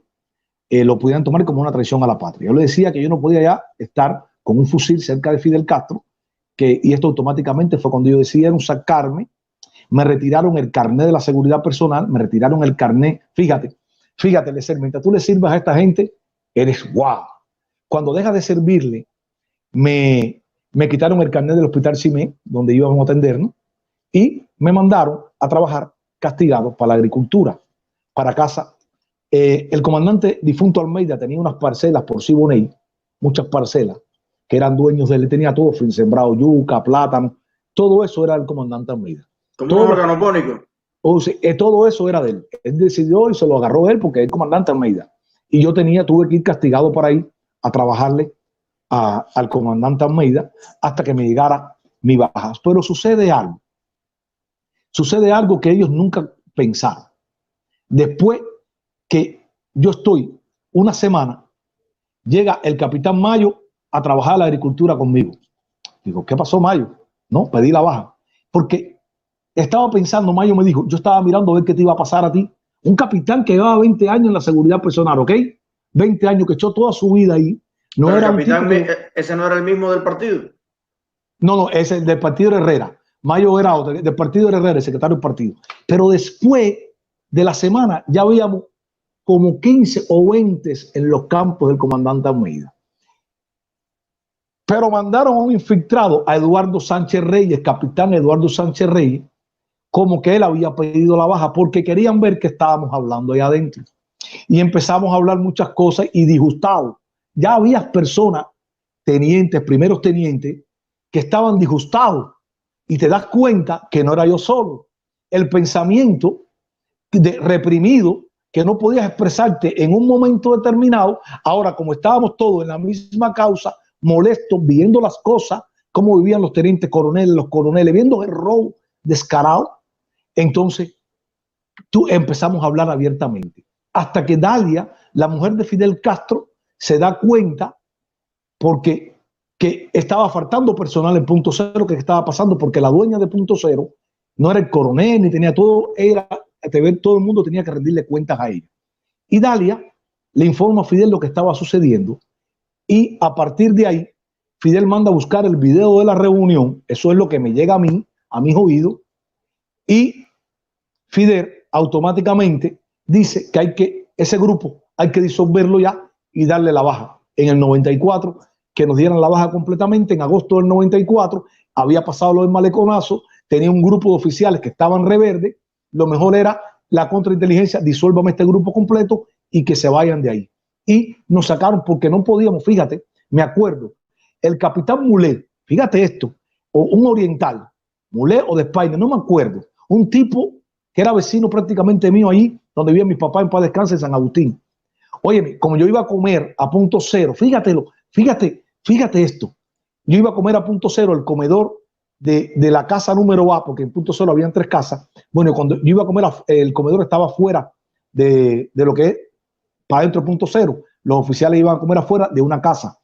Lo podían tomar como una traición a la patria. Yo le decía que yo no podía ya estar con un fusil cerca de Fidel Castro, y esto automáticamente fue cuando ellos decidieron sacarme me retiraron el carnet de la seguridad personal, me retiraron el carnet. Fíjate, Eliezer, mientras tú le sirvas a esta gente, eres guau. Cuando dejas de servirle, me quitaron el carnet del hospital CIME, donde íbamos a atendernos, y me mandaron a trabajar castigado para la agricultura, para casa. El comandante difunto Almeida tenía unas parcelas por Siboney, muchas parcelas, que eran dueños de él, tenía todo, sembrado yuca, plátano, todo eso era el comandante Almeida. Como un organopónico. Todo eso era de él. Él decidió y se lo agarró él porque es el comandante Almeida. Y yo tuve que ir castigado para ir a trabajarle al comandante Almeida hasta que me llegara mi baja. Pero sucede algo que ellos nunca pensaron. Después que yo estoy una semana, llega el capitán Mayo a trabajar a la agricultura conmigo. Digo, ¿qué pasó, Mayo? No, pedí la baja. Porque estaba pensando, Mayo me dijo, yo estaba mirando a ver qué te iba a pasar a ti. Un capitán que llevaba 20 años en la seguridad personal, ¿ok? 20 años que echó toda su vida ahí. No pero era el capitán, ese no era el mismo del partido. No, ese del partido de Herrera. Mayo era otro, del partido de Herrera, el secretario del partido. Pero después de la semana ya habíamos como 15 o 20 en los campos del comandante Almeida. Pero mandaron a un infiltrado, a Eduardo Sánchez Reyes, capitán Eduardo Sánchez Reyes, como que él había pedido la baja porque querían ver que estábamos hablando ahí adentro. Y empezamos a hablar muchas cosas y disgustados. Ya había personas, tenientes, primeros tenientes, que estaban disgustados. Y te das cuenta que no era yo solo. El pensamiento reprimido, que no podías expresarte en un momento determinado, ahora como estábamos todos en la misma causa, molestos, viendo las cosas, cómo vivían los tenientes coroneles, los coroneles, viendo el robo descarado, entonces tú empezamos a hablar abiertamente. Hasta que Dalia, la mujer de Fidel Castro, se da cuenta porque que estaba faltando personal en Punto Cero, que estaba pasando, porque la dueña de Punto Cero no era el coronel, ni tenía todo, todo el mundo tenía que rendirle cuentas a ella. Y Dalia le informa a Fidel lo que estaba sucediendo, y a partir de ahí, Fidel manda a buscar el video de la reunión, eso es lo que me llega a mí, a mis oídos, y Fidel automáticamente dice que ese grupo hay que disolverlo ya y darle la baja. En el 94, que nos dieran la baja completamente, en agosto del 94, había pasado lo del maleconazo, tenía un grupo de oficiales que estaban reverde, lo mejor era la contrainteligencia, disuélvame este grupo completo y que se vayan de ahí. Y nos sacaron porque no podíamos, fíjate, me acuerdo, el capitán Mulet, fíjate esto, o un oriental, Mulet o de España, no me acuerdo, un tipo que era vecino prácticamente mío ahí, donde vivía mi papá en paz descanse en San Agustín. Óyeme, como yo iba a comer a Punto Cero, fíjate esto, yo iba a comer a Punto Cero, el comedor de la casa número A, porque en Punto Cero habían 3 casas. Bueno, cuando yo iba a comer, el comedor estaba fuera de lo que es para dentro de Punto Cero. Los oficiales iban a comer afuera de una casa.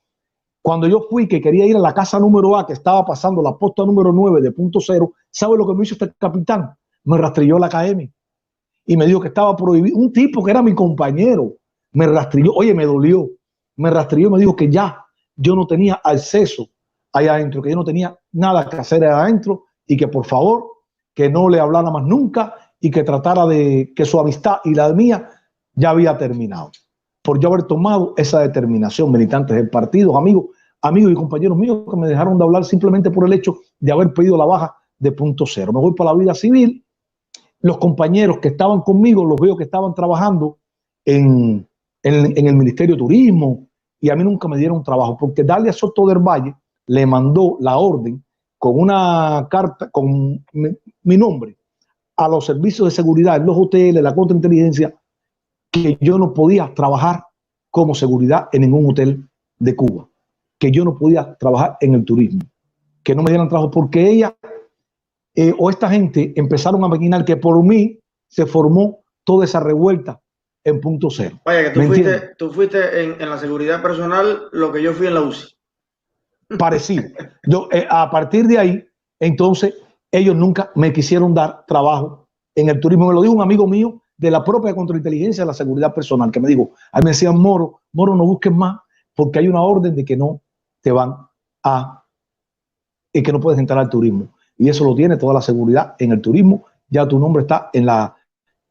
Cuando yo fui, que quería ir a la casa número A, que estaba pasando la posta número 9 de Punto Cero, ¿sabe lo que me hizo este capitán? Me rastrilló la KM y me dijo que estaba prohibido. Un tipo que era mi compañero me rastrilló, oye, me dolió, me rastrilló y me dijo que ya yo no tenía acceso allá adentro, que yo no tenía nada que hacer allá adentro y que por favor, que no le hablara más nunca y que tratara de que su amistad y la mía ya había terminado. Por yo haber tomado esa determinación, militantes del partido, amigos y compañeros míos que me dejaron de hablar simplemente por el hecho de haber pedido la baja de Punto Cero. Me voy para la vida civil. Los compañeros que estaban conmigo, los veo que estaban trabajando en el Ministerio de Turismo y a mí nunca me dieron trabajo porque Dalia Soto del Valle le mandó la orden con una carta con mi nombre a los servicios de seguridad, en los hoteles, la contrainteligencia, que yo no podía trabajar como seguridad en ningún hotel de Cuba, que yo no podía trabajar en el turismo, que no me dieran trabajo porque ella o esta gente empezaron a maquinar que por mí se formó toda esa revuelta en Punto Cero. Vaya, que tú fuiste en la seguridad personal lo que yo fui en la UCI. Parecido. Yo, a partir de ahí, entonces, ellos nunca me quisieron dar trabajo en el turismo. Me lo dijo un amigo mío de la propia contrainteligencia de la seguridad personal, que me dijo, ahí me decían, Moro, no busques más, porque hay una orden de que no te van a, y que no puedes entrar al turismo. Y eso lo tiene toda la seguridad en el turismo ya tu nombre está en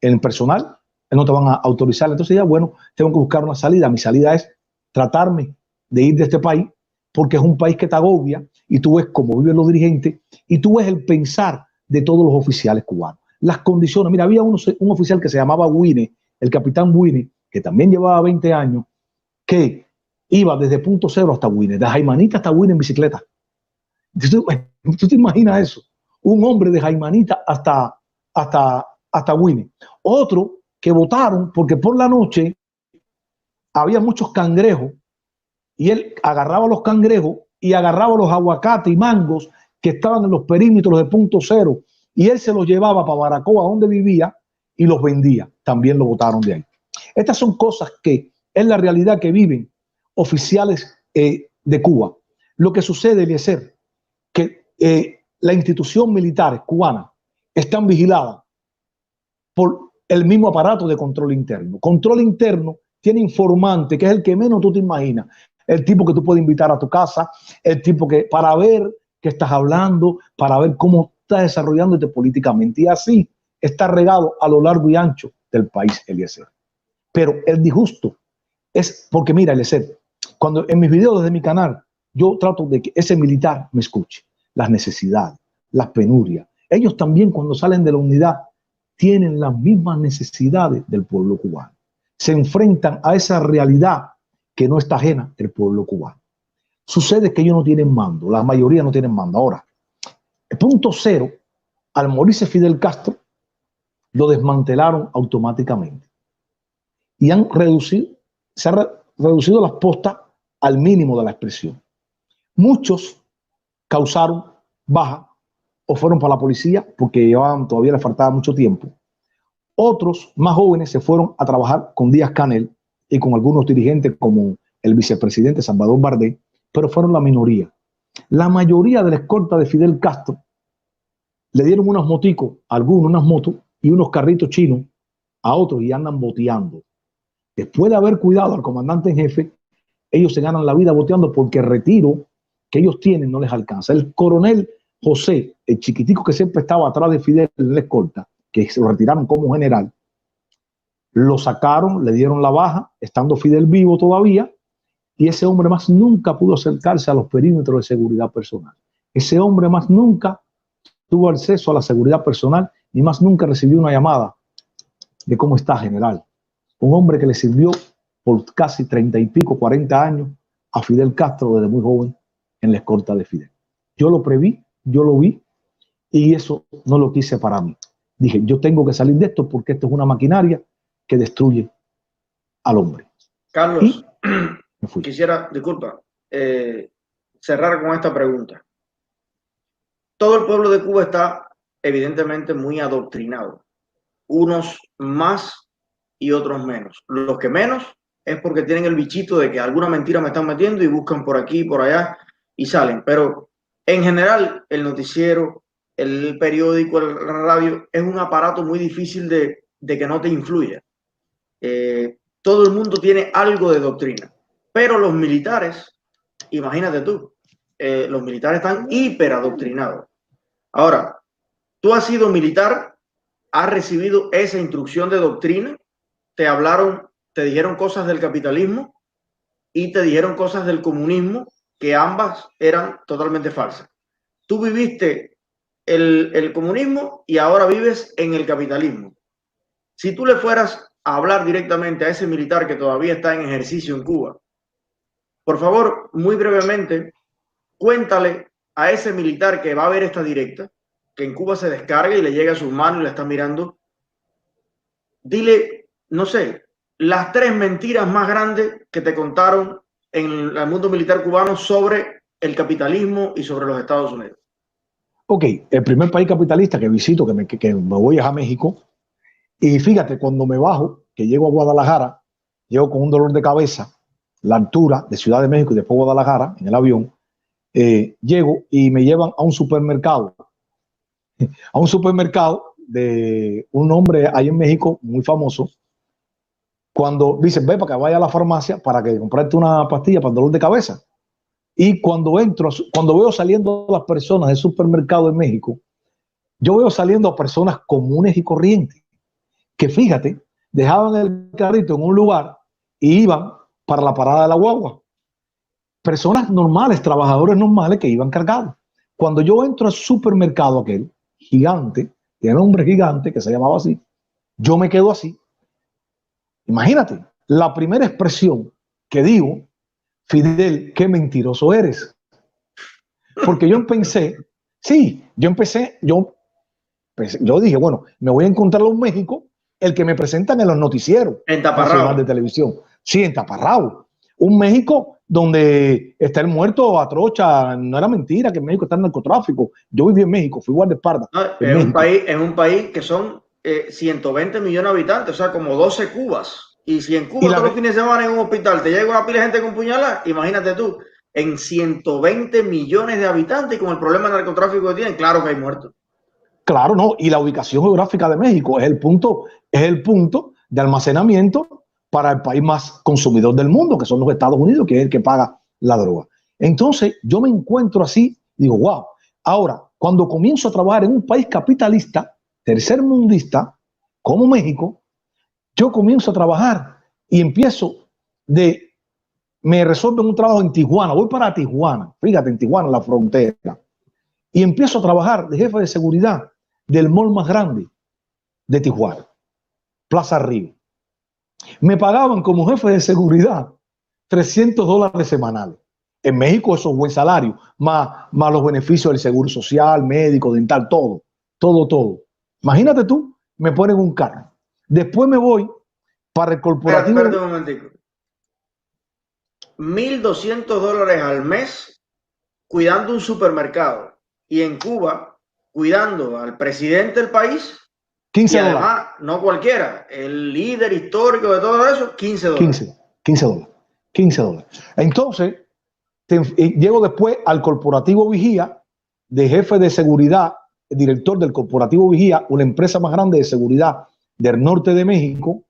el personal, no te van a autorizar. Entonces ya, bueno, tengo que buscar una salida. Mi salida es tratarme de ir de este país, porque es un país que te agobia y tú ves cómo viven los dirigentes y tú ves el pensar de todos los oficiales cubanos. Las condiciones, mira, había un oficial que se llamaba Wine, el capitán Wine, que también llevaba 20 años, que iba desde Punto Cero hasta Wine, de Jaimanita hasta Wine en bicicleta. ¿Tú te imaginas eso? Un hombre de Jaimanita hasta Wine. Otro que votaron porque por la noche había muchos cangrejos y él agarraba los cangrejos y agarraba los aguacates y mangos que estaban en los perímetros de Punto Cero y él se los llevaba para Baracoa, donde vivía, y los vendía. También lo botaron de ahí. Estas son cosas que es la realidad que viven oficiales de Cuba. Lo que sucede, Eliezer, que la institución militar cubana están vigiladas por el mismo aparato de control interno. Control interno tiene informante, que es el que menos tú te imaginas. El tipo que tú puedes invitar a tu casa, el tipo que para ver qué estás hablando, para ver cómo estás desarrollándote políticamente. Y así está regado a lo largo y ancho del país, Eliezer. Pero el disgusto es porque, mira, Eliezer, cuando en mis videos desde mi canal, yo trato de que ese militar me escuche las necesidades, las penurias. Ellos también, cuando salen de la unidad, tienen las mismas necesidades del pueblo cubano. Se enfrentan a esa realidad que no está ajena del pueblo cubano. Sucede que ellos no tienen mando, la mayoría no tienen mando. Ahora, el Punto Cero, al morirse Fidel Castro, lo desmantelaron automáticamente y se han reducido las postas al mínimo de la expresión. Muchos causaron baja o fueron para la policía porque todavía les faltaba mucho tiempo. Otros más jóvenes se fueron a trabajar con Díaz Canel y con algunos dirigentes como el vicepresidente Salvador Bardé, pero fueron la minoría. La mayoría de la escolta de Fidel Castro le dieron unos moticos, algunos unas motos y unos carritos chinos a otros y andan boteando. Después de haber cuidado al comandante en jefe, ellos se ganan la vida boteando porque el retiro que ellos tienen no les alcanza. El coronel José, el chiquitico que siempre estaba atrás de Fidel en la escolta, que se lo retiraron como general, lo sacaron, le dieron la baja, estando Fidel vivo todavía, y ese hombre más nunca pudo acercarse a los perímetros de seguridad personal. Ese hombre más nunca tuvo acceso a la seguridad personal, ni más nunca recibió una llamada de cómo está, general. Un hombre que le sirvió por casi 30 y pico, 40 años a Fidel Castro desde muy joven en la escolta de Fidel. Yo lo preví, yo lo vi, y eso no lo quise para mí. Dije, yo tengo que salir de esto porque esto es una maquinaria que destruye al hombre. Carlos, quisiera, disculpa, cerrar con esta pregunta. Todo el pueblo de Cuba está evidentemente muy adoctrinado, unos más y otros menos. Los que menos es porque tienen el bichito de que alguna mentira me están metiendo y buscan por aquí, por allá y salen. Pero en general el noticiero, el periódico, la radio es un aparato muy difícil de que no te influya. Todo el mundo tiene algo de doctrina, pero los militares, imagínate tú, los militares están hiperadoctrinados. Ahora, tú has sido militar, has recibido esa instrucción de doctrina, te hablaron, te dijeron cosas del capitalismo y te dijeron cosas del comunismo, que ambas eran totalmente falsas. Tú viviste el comunismo y ahora vives en el capitalismo. Si tú le fueras a hablar directamente a ese militar que todavía está en ejercicio en Cuba, por favor, muy brevemente, cuéntale a ese militar que va a ver esta directa, que en Cuba se descarga y le llega a sus manos y la está mirando, dile, no sé, las 3 mentiras más grandes que te contaron en el mundo militar cubano sobre el capitalismo y sobre los Estados Unidos. Ok, el primer país capitalista que visito, que me voy es a México, y fíjate, cuando me bajo, que llego a Guadalajara, llego con un dolor de cabeza, la altura de Ciudad de México y después Guadalajara, en el avión, llego y me llevan a un supermercado de un hombre ahí en México muy famoso. Cuando dicen, ve para que vaya a la farmacia para que comprarte una pastilla para el dolor de cabeza. Y cuando entro, cuando veo saliendo las personas del supermercado en México, yo veo saliendo a personas comunes y corrientes, que fíjate, dejaban el carrito en un lugar y iban para la parada de la guagua. Personas normales, trabajadores normales que iban cargados. Cuando yo entro al supermercado aquel, gigante, de nombre gigante, que se llamaba así, yo me quedo así. Imagínate, la primera expresión que digo, Fidel, qué mentiroso eres. Porque yo pensé, sí, yo dije, bueno, me voy a encontrar en México el que me presentan en los noticieros En nacional de Taparrabo. televisión. Sí, en Taparrabo. Un México donde está el muerto a trocha, no era mentira que en México está el narcotráfico. Yo viví en México, fui guardaespaldas No, en México. es un país que son 120 millones de habitantes, o sea, como 12 Cubas. Y si en Y Cuba la, todos los fines de semana en un hospital te llega una pila de gente con puñalas, imagínate tú, en 120 millones de habitantes y con el problema de narcotráfico que tienen, claro que hay muertos. claro, no, y la ubicación geográfica de México es el punto de almacenamiento para el país más consumidor del mundo, que son los Estados Unidos, que es el que paga la droga. Entonces, yo me encuentro así, digo, wow. Ahora, cuando comienzo a trabajar en un país capitalista, tercermundista, como México, yo comienzo a trabajar y me resuelven un trabajo en Tijuana, voy para Tijuana, fíjate, en Tijuana, la frontera, y empiezo a trabajar de jefe de seguridad del mall más grande de Tijuana, Plaza Río. Me pagaban como jefe de seguridad $300 semanales. En México eso es buen salario, más los beneficios del seguro social, médico, dental, todo. Imagínate tú, me ponen un carro. Después me voy para el Espérate corporativo. un momentico. $1,200 al mes cuidando un supermercado. Y en Cuba, cuidando al presidente del país. Y $15. además, no cualquiera, el líder histórico de todo eso, $15. 15 dólares. $15. Entonces, llego después al corporativo Vigía, de jefe de seguridad, director del corporativo Vigía, una empresa más grande de seguridad del norte de México,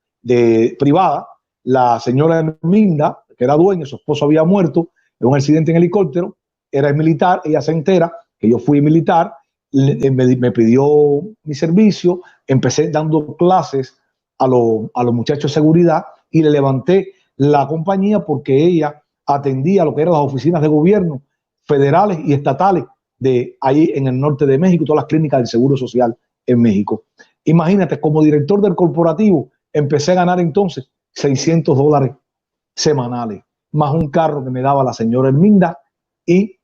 privada. La señora Herminda, que era dueña, su esposo había muerto en un accidente en helicóptero, era militar, ella se entera que yo fui militar, me pidió mi servicio, empecé dando clases a los muchachos de seguridad y le levanté la compañía porque ella atendía lo que eran las oficinas de gobierno federales y estatales de ahí en el norte de México, todas las clínicas del Seguro Social en México. Imagínate, como director del corporativo, empecé a ganar entonces $600 semanales, más un carro que me daba la señora Herminda, y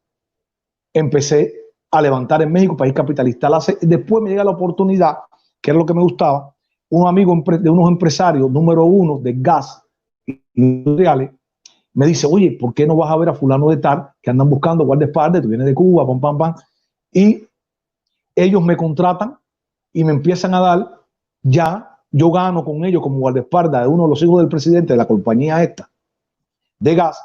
empecé a levantar en México, país capitalista. Después me llega la oportunidad, que era lo que me gustaba, un amigo de unos empresarios número uno de gas industriales, me dice, oye, ¿por qué no vas a ver a fulano de tal que andan buscando guardaespaldas? Tú vienes de Cuba, pam, pam, pam. Y ellos me contratan y me empiezan a dar, ya yo gano con ellos como guardaespaldas de uno de los hijos del presidente de la compañía esta de gas,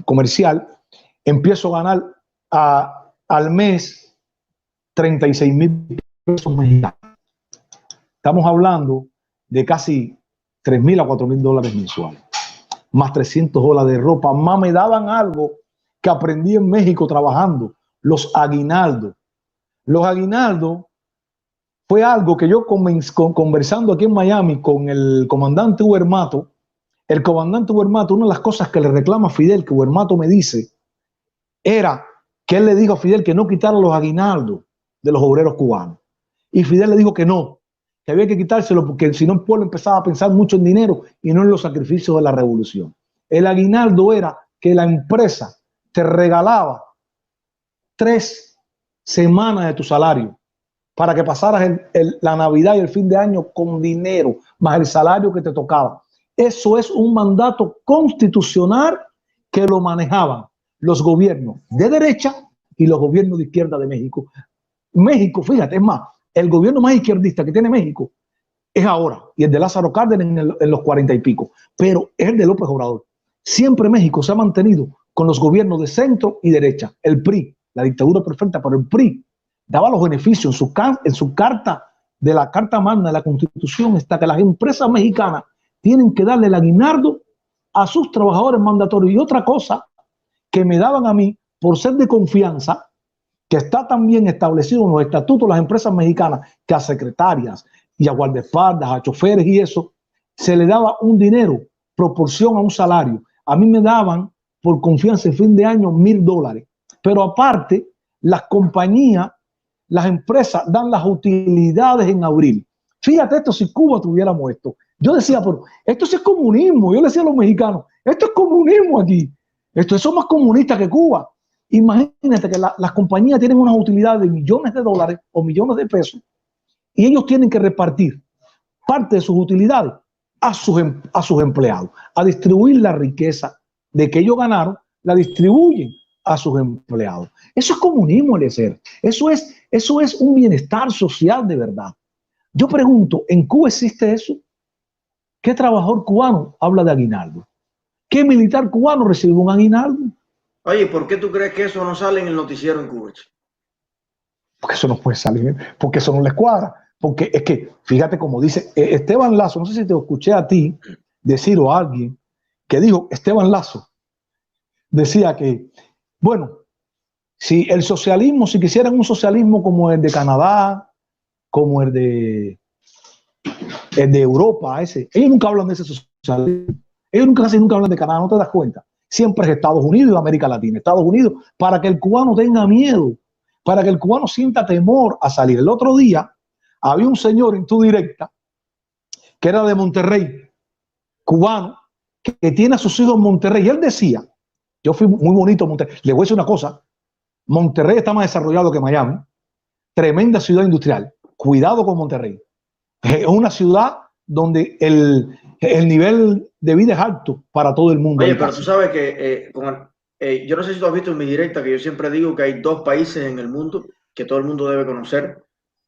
comercial. Empiezo a ganar al mes 36,000 pesos mexicanos. Estamos hablando de casi 3,000 a 4,000 dólares mensuales, más $300 de ropa, más me daban algo que aprendí en México trabajando, los aguinaldos. Los aguinaldos fue algo que yo conversando aquí en Miami con el comandante Huermato. El comandante Huermato, una de las cosas que le reclama a Fidel, que Huermato me dice, era que él le dijo a Fidel que no quitara los aguinaldos de los obreros cubanos. Y Fidel le dijo que no, que había que quitárselo porque si no el pueblo empezaba a pensar mucho en dinero y no en los sacrificios de la revolución. El aguinaldo era que la empresa te regalaba 3 semanas de tu salario para que pasaras la Navidad y el fin de año con dinero, más el salario que te tocaba. Eso es un mandato constitucional que lo manejaban los gobiernos de derecha y los gobiernos de izquierda de México. México, fíjate, es más, el gobierno más izquierdista que tiene México es ahora, y el de Lázaro Cárdenas en los 40 y pico, pero es el de López Obrador. Siempre México se ha mantenido con los gobiernos de centro y derecha. El PRI, la dictadura perfecta, pero el PRI daba los beneficios en su carta, de la carta magna de la Constitución, está que las empresas mexicanas tienen que darle el aguinaldo a sus trabajadores mandatorios. Y otra cosa que me daban a mí, por ser de confianza, que está también establecido en los estatutos de las empresas mexicanas que a secretarias y a guardaespaldas, a choferes y eso, se le daba un dinero, proporción a un salario. A mí me daban, por confianza, en fin de año, $1,000. Pero aparte, las compañías, las empresas dan las utilidades en abril. Fíjate esto, si Cuba tuviéramos esto. Yo decía, pero esto sí es comunismo. Yo le decía a los mexicanos, esto es comunismo aquí. Esto es más comunista que Cuba. Imagínate que las compañías tienen unas utilidades de millones de dólares o millones de pesos y ellos tienen que repartir parte de sus utilidades a sus empleados, a distribuir la riqueza de que ellos ganaron, la distribuyen a sus empleados. Eso es comunismo, Eliezer. Eso es un bienestar social de verdad. Yo pregunto, ¿en Cuba existe eso? ¿Qué trabajador cubano habla de aguinaldo? ¿Qué militar cubano recibe un aguinaldo? Oye, ¿por qué tú crees que eso no sale en el noticiero en Cuba? Porque eso no puede salir, porque eso no les cuadra. Porque es que, fíjate como dice Esteban Lazo, no sé si te escuché a ti decir o a alguien que dijo, Esteban Lazo decía que, bueno, si el socialismo, si quisieran un socialismo como el de Canadá, como el de Europa, ellos nunca hablan de ese socialismo. Ellos casi nunca hablan de Canadá, no te das cuenta. Siempre es Estados Unidos y América Latina. Estados Unidos, para que el cubano tenga miedo, para que el cubano sienta temor a salir. El otro día había un señor en Tu Directa que era de Monterrey, cubano, que tiene a sus hijos en Monterrey. Y él decía, yo fui muy bonito a Monterrey. Les voy a decir una cosa, Monterrey está más desarrollado que Miami. Tremenda ciudad industrial. Cuidado con Monterrey. Es una ciudad donde el nivel de vida es alto para todo el mundo. Oye, pero tú sabes que yo no sé si tú has visto en mi directa que yo siempre digo que hay dos países en el mundo que todo el mundo debe conocer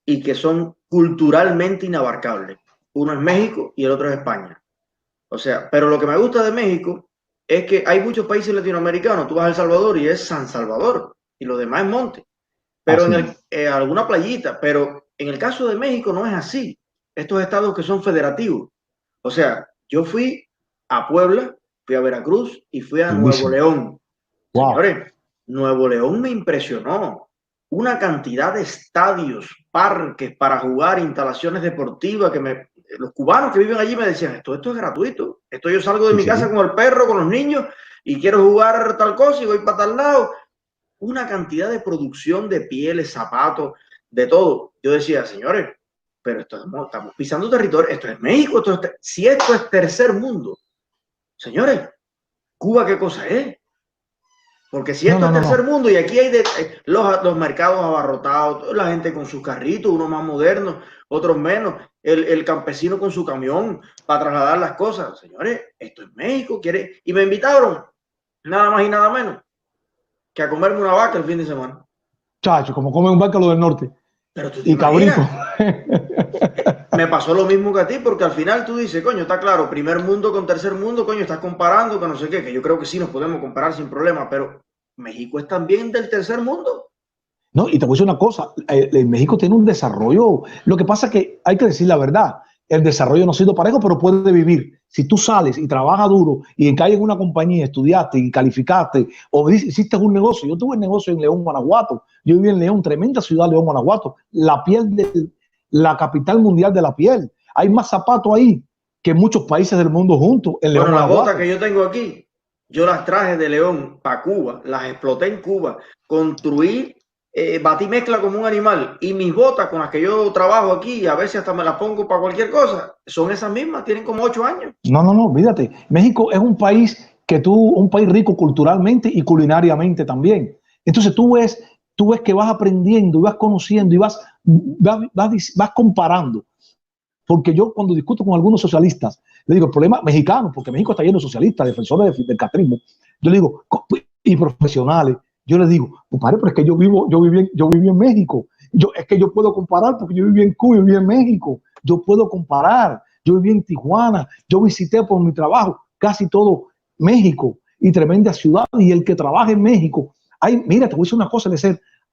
y que son culturalmente inabarcables. Uno es México y el otro es España. O sea, pero lo que me gusta de México es que hay muchos países latinoamericanos. Tú vas a El Salvador y es San Salvador y lo demás es monte. Pero alguna playita. Pero en el caso de México no es así. Estos estados que son federativos. O sea, yo fui a Puebla, fui a Veracruz y fui a Nuevo León. Wow. Señores, Nuevo León me impresionó. Una cantidad de estadios, parques para jugar, instalaciones deportivas los cubanos que viven allí me decían, esto es gratuito. Esto yo salgo de mi casa con el perro, con los niños y quiero jugar tal cosa y voy para tal lado. Una cantidad de producción de pieles, zapatos, de todo. Yo decía, señores, pero estamos pisando territorio, esto es México, si esto es tercer mundo, señores, ¿Cuba qué cosa es? Porque si esto es tercer mundo y aquí hay los mercados abarrotados, la gente con sus carritos, unos más modernos, otros menos, el campesino con su camión para trasladar las cosas, señores, esto es México, y me invitaron nada más y nada menos que a comerme una vaca el fin de semana. Chacho, como comen un vaca lo del norte. Pero tú y cabrito. Me pasó lo mismo que a ti, porque al final tú dices, coño, está claro, primer mundo con tercer mundo, coño, estás comparando que no sé qué, que yo creo que sí nos podemos comparar sin problema, pero México es también del tercer mundo. No, y te voy a decir una cosa, México tiene un desarrollo, lo que pasa es que hay que decir la verdad, el desarrollo no ha sido parejo, pero puede vivir. Si tú sales y trabajas duro y caes en una compañía, estudiaste y calificaste o hiciste un negocio, yo tuve un negocio en León, Guanajuato, yo viví en León, tremenda ciudad, León, Guanajuato, la piel la capital mundial de la piel. Hay más zapatos ahí que en muchos países del mundo juntos. En León, las botas que yo tengo aquí, yo las traje de León para Cuba, las exploté en Cuba, construí, batí mezcla como un animal y mis botas con las que yo trabajo aquí, a veces hasta me las pongo para cualquier cosa, son esas mismas, tienen como 8 años. No, olvídate. México es un país un país rico culturalmente y culinariamente también. Entonces tú ves que vas aprendiendo y vas conociendo y vas comparando. Porque yo cuando discuto con algunos socialistas, le digo, el problema mexicano, porque México está lleno de socialistas, defensores del castrismo, yo le digo, y profesionales, yo les digo, compadre, pero es que yo viví en México. Es que yo puedo comparar porque yo viví en Cuba y viví en México. Yo puedo comparar. Yo viví en Tijuana. Yo visité por mi trabajo casi todo México y tremenda ciudad. Y el que trabaja en México, mira, te voy a decir una cosa,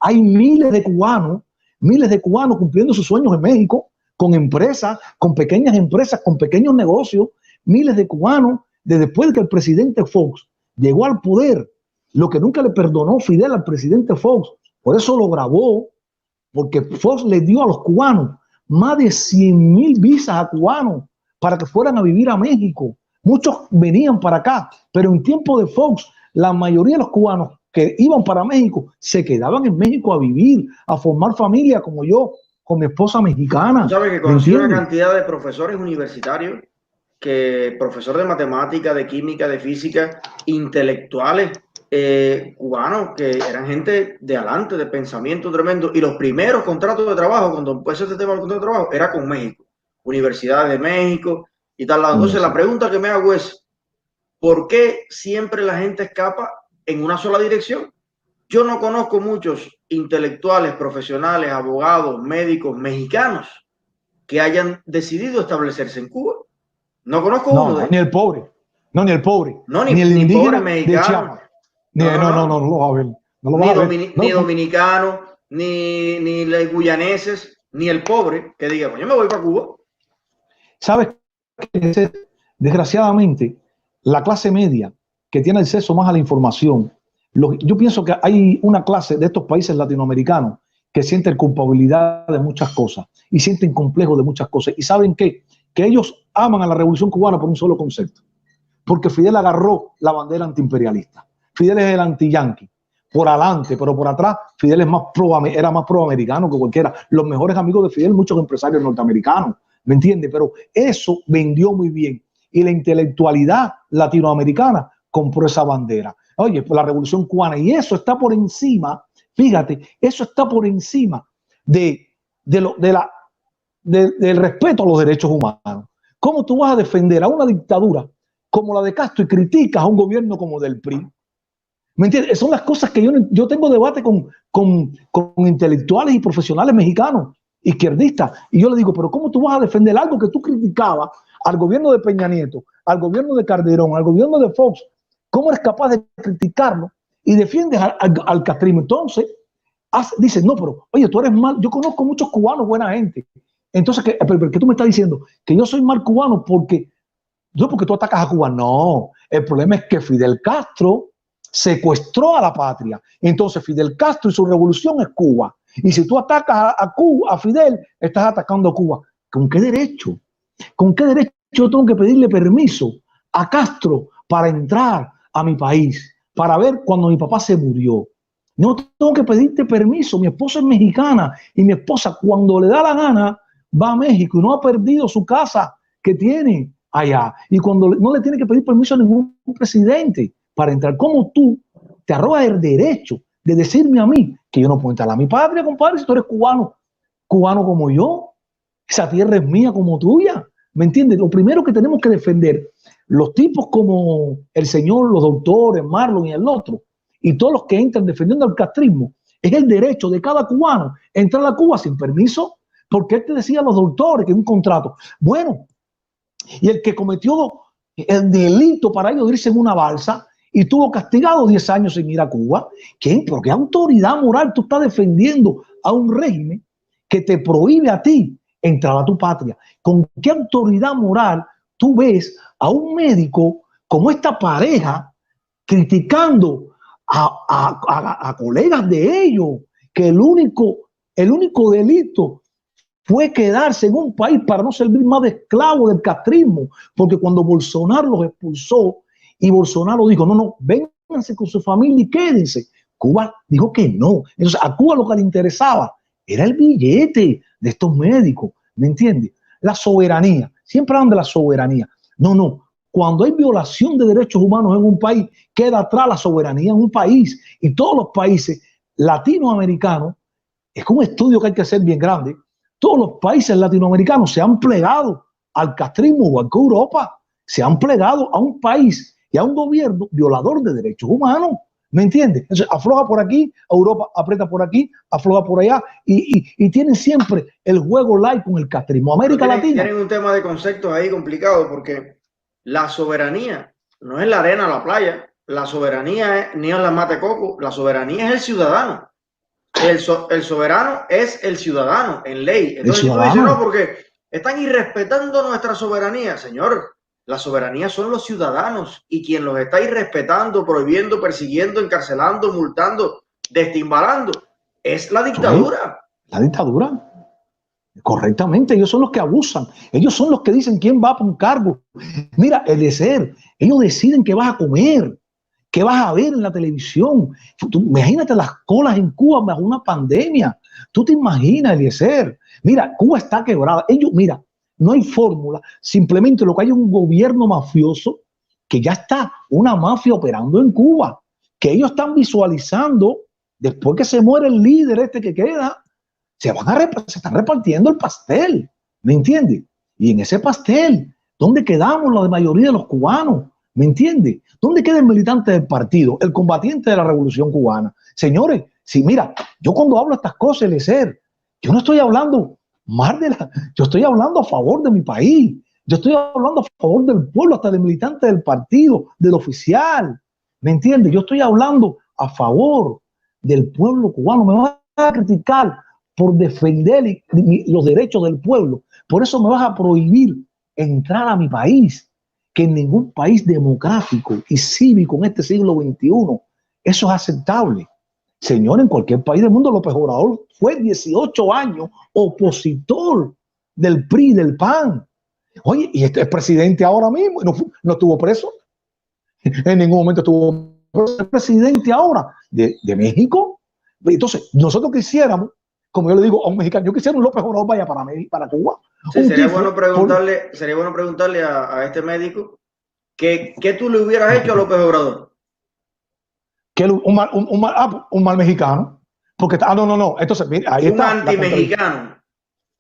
hay miles de cubanos cumpliendo sus sueños en México, con empresas, con pequeñas empresas, con pequeños negocios, miles de cubanos, después de que el presidente Fox llegó al poder. Lo que nunca le perdonó Fidel al presidente Fox Por eso lo grabó, porque Fox le dio a los cubanos más de 100,000 visas a cubanos para que fueran a vivir a México. Muchos venían para acá, pero en tiempo de Fox, la mayoría de los cubanos que iban para México se quedaban en México a vivir, a formar familia, como yo, con mi esposa mexicana. ¿Sabes que conocí una cantidad de profesores universitarios, profesor de matemática, de química, de física, intelectuales cubanos, que eran gente de adelante, de pensamiento tremendo, y los primeros contratos de trabajo, cuando empezó este tema del contrato de trabajo, era con México, universidades de México y tal. Entonces la pregunta que me hago es, ¿por qué siempre la gente escapa en una sola dirección? Yo no conozco muchos intelectuales, profesionales, abogados, médicos mexicanos que hayan decidido establecerse en Cuba. No conozco uno. Ni el pobre. No, ni el pobre. No, ni el indígena pobre mexicano. No lo va a ver. No lo va a ver. Ni dominicano, ni los guyaneses, ni el pobre que diga, pues yo me voy para Cuba. ¿Sabes qué? Desgraciadamente, la clase media que tiene acceso más a la información, yo pienso que hay una clase de estos países latinoamericanos que sienten culpabilidad de muchas cosas y sienten complejo de muchas cosas. ¿Y saben qué? Que ellos aman a la revolución cubana por un solo concepto. Porque Fidel agarró la bandera antiimperialista. Fidel es el anti-yanqui. Por adelante, pero por atrás, Fidel era más proamericano que cualquiera. Los mejores amigos de Fidel, muchos empresarios norteamericanos. ¿Me entiendes? Pero eso vendió muy bien. Y la intelectualidad latinoamericana compró esa bandera. Oye, pues la revolución cubana. Y eso está por encima, fíjate, eso está por encima del respeto a los derechos humanos. ¿Cómo tú vas a defender a una dictadura como la de Castro y criticas a un gobierno como del PRI? ¿Me entiendes? Son las cosas que yo tengo debate con intelectuales y profesionales mexicanos, izquierdistas, y yo le digo, pero ¿cómo tú vas a defender algo que tú criticabas al gobierno de Peña Nieto, al gobierno de Calderón, al gobierno de Fox? ¿Cómo eres capaz de criticarlo y defiendes al castrismo? Entonces, dices, no, pero oye, tú eres mal. Yo conozco muchos cubanos, buena gente. Entonces, ¿qué tú me estás diciendo? Que yo soy mal cubano porque tú atacas a Cuba. No, el problema es que Fidel Castro secuestró a la patria. Entonces Fidel Castro y su revolución es Cuba. Y si tú atacas a Cuba, a Fidel, estás atacando a Cuba. ¿Con qué derecho? ¿Con qué derecho yo tengo que pedirle permiso a Castro para entrar a mi país, para ver cuando mi papá se murió? No tengo que pedirte permiso. Mi esposa es mexicana y mi esposa, cuando le da la gana, va a México y no ha perdido su casa que tiene allá. Y cuando no le tiene que pedir permiso a ningún presidente para entrar. ¿Cómo tú te arrogas el derecho de decirme a mí que yo no puedo entrar a mi patria, compadre, si tú eres cubano como yo? Esa tierra es mía como tuya. ¿Me entiendes? Lo primero que tenemos que defender, los tipos como el señor, los doctores, Marlon y el otro, y todos los que entran defendiendo el castrismo, es el derecho de cada cubano a entrar a Cuba sin permiso. Porque él te decía a los doctores que es un contrato. Bueno, y el que cometió el delito para ellos de irse en una balsa y tuvo castigado 10 años sin ir a Cuba. ¿Quién? ¿Por qué autoridad moral tú estás defendiendo a un régimen que te prohíbe a ti entrar a tu patria? ¿Con qué autoridad moral tú ves a un médico como esta pareja criticando a colegas de ellos, que el único delito fue quedarse en un país para no servir más de esclavo del castrismo? Porque cuando Bolsonaro los expulsó y Bolsonaro dijo, no, vénganse con su familia y quédense, Cuba dijo que no. Entonces a Cuba lo que le interesaba era el billete de estos médicos, ¿me entiendes? La soberanía, siempre hablan de la soberanía. No, cuando hay violación de derechos humanos en un país, queda atrás la soberanía en un país. Y todos los países latinoamericanos, es un estudio que hay que hacer bien grande, todos los países latinoamericanos se han plegado al castrismo, igual que Europa, se han plegado a un país y a un gobierno violador de derechos humanos. ¿Me entiendes? Entonces, afloja por aquí, Europa aprieta por aquí, afloja por allá, y tienen siempre el juego light con el castrismo. América Latina. Tienen un tema de conceptos ahí complicado, porque la soberanía no es la arena o la playa, la soberanía ni es la mate coco, la soberanía es el ciudadano. El soberano es el ciudadano en ley. Entonces tú dices, no, porque están irrespetando nuestra soberanía. Señor, la soberanía son los ciudadanos, y quien los está irrespetando, prohibiendo, persiguiendo, encarcelando, multando, destimbalando, es la dictadura. La dictadura. Correctamente, ellos son los que abusan, ellos son los que dicen quién va por un cargo. Mira, Eliezer, ellos deciden qué vas a comer, qué vas a ver en la televisión. Imagínate las colas en Cuba bajo una pandemia. Tú te imaginas, Eliezer. Mira, Cuba está quebrada. Ellos, mira, no hay fórmula, simplemente lo que hay es un gobierno mafioso que ya está, una mafia operando en Cuba, que ellos están visualizando después que se muere el líder este que queda. Se están repartiendo el pastel, ¿me entiendes? Y en ese pastel, ¿dónde quedamos la mayoría de los cubanos? ¿Me entiendes? ¿Dónde queda el militante del partido, el combatiente de la revolución cubana? Señores, si mira, yo cuando hablo estas cosas, Eliezer, yo no estoy hablando más yo estoy hablando a favor de mi país, yo estoy hablando a favor del pueblo, hasta del militante del partido, del oficial, ¿me entiendes? Yo estoy hablando a favor del pueblo cubano. Me vas a criticar por defender los derechos del pueblo. Por eso me vas a prohibir entrar a mi país, que en ningún país democrático y cívico en este siglo XXI eso es aceptable. Señor, en cualquier país del mundo López Obrador fue 18 años opositor del PRI, del PAN. Oye, y este es presidente ahora mismo, no estuvo preso. En ningún momento estuvo preso. Es presidente ahora de México. Entonces, nosotros quisiéramos, como yo le digo a un mexicano, yo quisiera un López Obrador vaya para Cuba. Sí, sería bueno preguntarle a este médico ¿qué tú le hubieras hecho a López Obrador? Que un mal mexicano. Porque no. Entonces, mira, ahí está. Un anti-mexicano.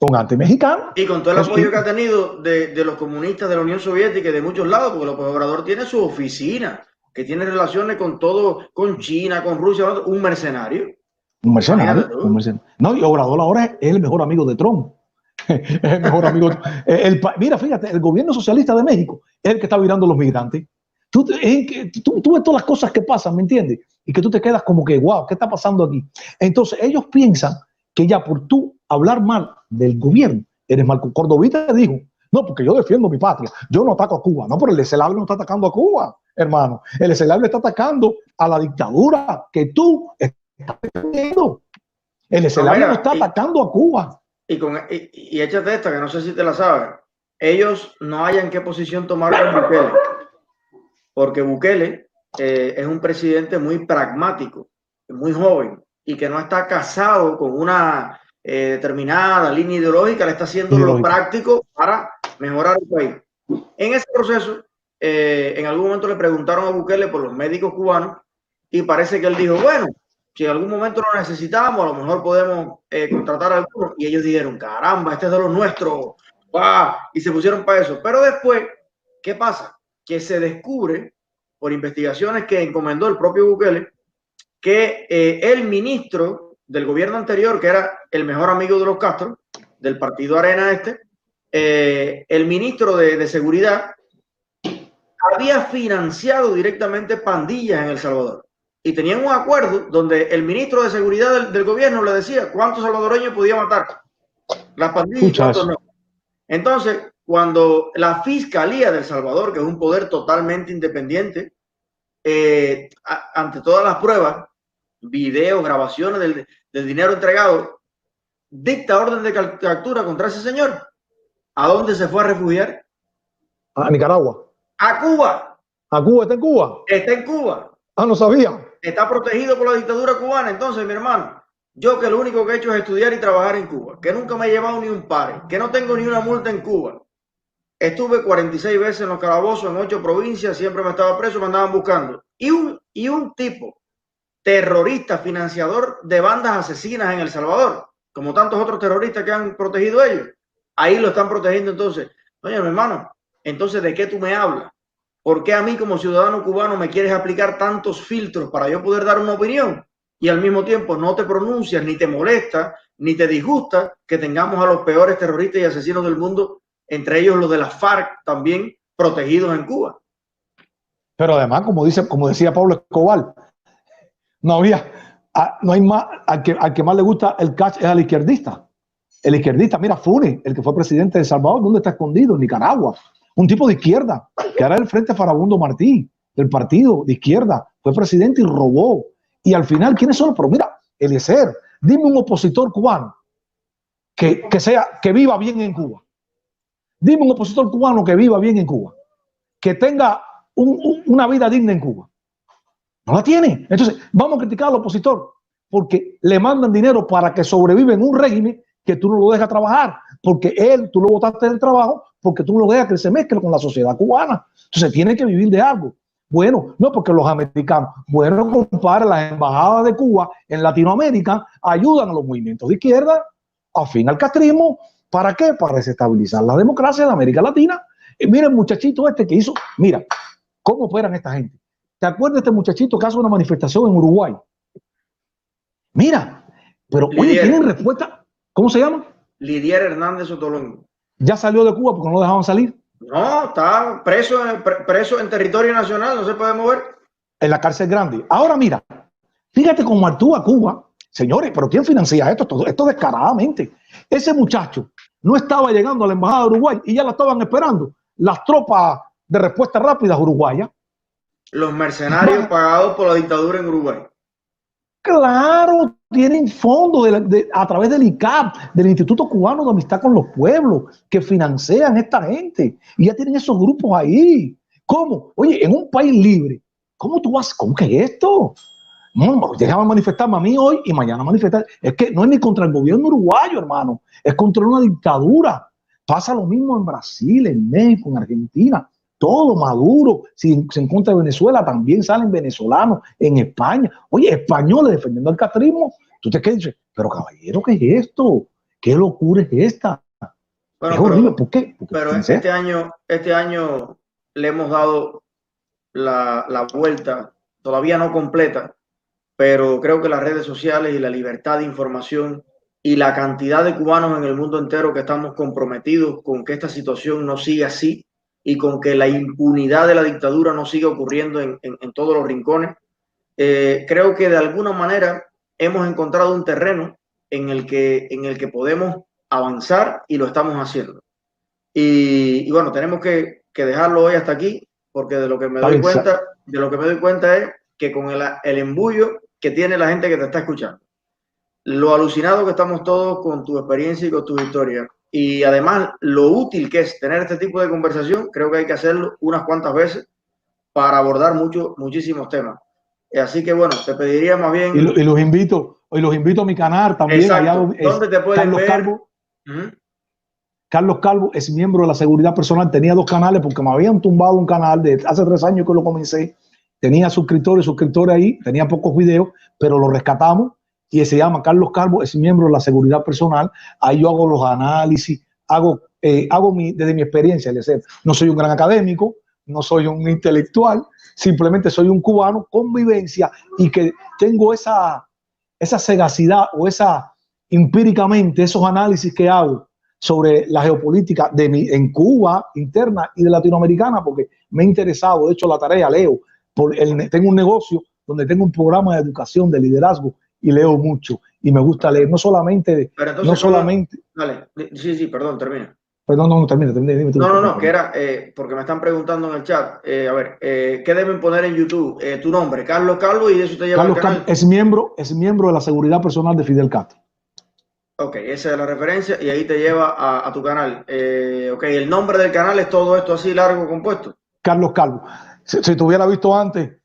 Un anti-mexicano. Y con todo el apoyo que ha tenido de los comunistas de la Unión Soviética y de muchos lados, porque López Obrador tiene su oficina, que tiene relaciones con todo, con China, con Rusia, un mercenario. Un mercenario. No, y Obrador ahora es el mejor amigo de Trump. El mejor amigo. Mira, fíjate, el gobierno socialista de México es el que está virando a los migrantes. Tú ves todas las cosas que pasan, ¿me entiendes? Y que tú te quedas como que, wow, ¿qué está pasando aquí? Entonces, ellos piensan que ya por tú hablar mal del gobierno, eres mal. Cordovita dijo, no, porque yo defiendo mi patria, yo no ataco a Cuba. No, pero el SLA no está atacando a Cuba, hermano. El SLA está atacando a la dictadura que tú estás defendiendo. El SLA no está atacando a Cuba. Y échate esta, que no sé si te la sabes. Ellos no hayan qué posición tomar con Bukele. Porque Bukele es un presidente muy pragmático, muy joven, y que no está casado con una determinada línea ideológica, le está haciendo lo práctico para mejorar el país. En ese proceso, en algún momento le preguntaron a Bukele por los médicos cubanos, y parece que él dijo, bueno, si en algún momento lo necesitamos, a lo mejor podemos contratar a algunos. Y ellos dijeron, caramba, este es de los nuestros, y se pusieron para eso. Pero después, ¿qué pasa? Que se descubre por investigaciones que encomendó el propio Bukele que el ministro del gobierno anterior, que era el mejor amigo de los Castro, del partido Arena el ministro de seguridad, había financiado directamente pandillas en El Salvador. Y tenían un acuerdo donde el ministro de seguridad del gobierno le decía cuántos salvadoreños podía matar, las pandillas y cuántos no. Entonces, cuando la Fiscalía de El Salvador, que es un poder totalmente independiente, ante todas las pruebas, videos, grabaciones del dinero entregado, dicta orden de captura contra ese señor, ¿a dónde se fue a refugiar? A Nicaragua. A Cuba. ¿A Cuba? ¿Está en Cuba? Está en Cuba. Ah, no sabía. Está protegido por la dictadura cubana. Entonces, mi hermano, yo que lo único que he hecho es estudiar y trabajar en Cuba, que nunca me he llevado ni un pare, que no tengo ni una multa en Cuba. Estuve 46 veces en los calabozos en 8 provincias, siempre me estaba preso, me andaban buscando. Y un tipo terrorista, financiador de bandas asesinas en El Salvador, como tantos otros terroristas que han protegido ellos, ahí lo están protegiendo. Entonces, oye, mi hermano, entonces, ¿de qué tú me hablas? ¿Por qué a mí como ciudadano cubano me quieres aplicar tantos filtros para yo poder dar una opinión? Y al mismo tiempo no te pronuncias, ni te molesta, ni te disgusta que tengamos a los peores terroristas y asesinos del mundo, entre ellos los de la FARC, también protegidos en Cuba. Pero además, como decía Pablo Escobar, no hay más, al que más le gusta el catch es al izquierdista. El izquierdista, mira, Funes, el que fue presidente de El Salvador, ¿dónde está escondido? En Nicaragua. Un tipo de izquierda, que era el Frente Farabundo Martí, del partido de izquierda, fue presidente y robó. Y al final, ¿quiénes son? Pero mira, Eliezer, Dime un opositor cubano que viva bien en Cuba. Dime un opositor cubano que viva bien en Cuba, que tenga una vida digna en Cuba. No la tiene. Entonces, vamos a criticar al opositor porque le mandan dinero para que sobreviva en un régimen que tú no lo dejas trabajar, porque tú lo botaste del trabajo, porque tú no lo dejas que se mezcle con la sociedad cubana. Entonces, tiene que vivir de algo. Bueno, no porque los americanos, bueno, compadre, las embajadas de Cuba en Latinoamérica ayudan a los movimientos de izquierda, afín al castrismo. ¿Para qué? Para desestabilizar la democracia de América Latina. Mira el muchachito que hizo, mira, cómo operan esta gente. ¿Te acuerdas de este muchachito que hace una manifestación en Uruguay? Mira, pero Lidier. Oye, ¿tienen respuesta? ¿Cómo se llama? Lidier Hernández Sotolón. Ya salió de Cuba porque no lo dejaban salir. No, está preso en territorio nacional, no se puede mover. En la cárcel grande. Ahora mira, fíjate cómo actúa Cuba. Señores, ¿pero quién financia esto? Esto descaradamente. Ese muchacho no estaba llegando a la embajada de Uruguay y ya la estaban esperando las tropas de respuesta rápida uruguayas. Los mercenarios pagados por la dictadura en Uruguay. Claro, tienen fondos a través del ICAP, del Instituto Cubano de Amistad con los Pueblos, que financian a esta gente. Y ya tienen esos grupos ahí. ¿Cómo? Oye, en un país libre, ¿cómo tú vas? ¿Cómo que es esto? No, déjame manifestarme a mí hoy y mañana manifestar. Es que no es ni contra el gobierno uruguayo, hermano. Es contra una dictadura. Pasa lo mismo en Brasil, en México, en Argentina. Todo Maduro, si se encuentra en Venezuela, también salen venezolanos, en España. Oye, españoles defendiendo el castrismo. ¿Tú te quedas? Pero caballero, ¿qué es esto? ¿Qué locura es esta? Bueno, es horrible. ¿Por qué? Pero este año le hemos dado la vuelta, todavía no completa, pero creo que las redes sociales y la libertad de información y la cantidad de cubanos en el mundo entero que estamos comprometidos con que esta situación no siga así, y con que la impunidad de la dictadura no siga ocurriendo en todos los rincones, creo que de alguna manera hemos encontrado un terreno en el que podemos avanzar y lo estamos haciendo. Y bueno, tenemos que dejarlo hoy hasta aquí, porque de lo que me doy cuenta es que con el embullo que tiene la gente que te está escuchando, lo alucinado que estamos todos con tu experiencia y con tus historias, y además lo útil que es tener este tipo de conversación, creo que hay que hacerlo unas cuantas veces para abordar muchísimos temas. Así que bueno, te pediría más bien... Y los invito a mi canal también. Exacto. ¿Dónde te pueden ver? Calvo. Carlos Calvo es miembro de la seguridad personal. Tenía 2 canales porque me habían tumbado un canal de hace 3 años que lo comencé. Tenía suscriptores ahí, tenía pocos videos, pero lo rescatamos. Y se llama Carlos Calvo, es miembro de la seguridad personal. Ahí yo hago los análisis, desde mi experiencia. No soy un gran académico, no soy un intelectual, simplemente soy un cubano con vivencia y que tengo esa sagacidad o empíricamente esos análisis que hago sobre la geopolítica en Cuba interna y de latinoamericana, porque me he interesado, he hecho la tarea, leo. Tengo un negocio donde tengo un programa de educación, de liderazgo, y leo mucho y me gusta leer, no solamente... Vale, sí, perdón, termina. Perdón, no, termina. No, que era, porque me están preguntando en el chat, a ver, ¿qué deben poner en YouTube? Tu nombre, Carlos Calvo, y eso te lleva al canal. Es miembro de la seguridad personal de Fidel Castro. Ok, esa es la referencia y ahí te lleva a tu canal. Ok, el nombre del canal es todo esto así largo, compuesto. Carlos Calvo. Si te hubiera visto antes,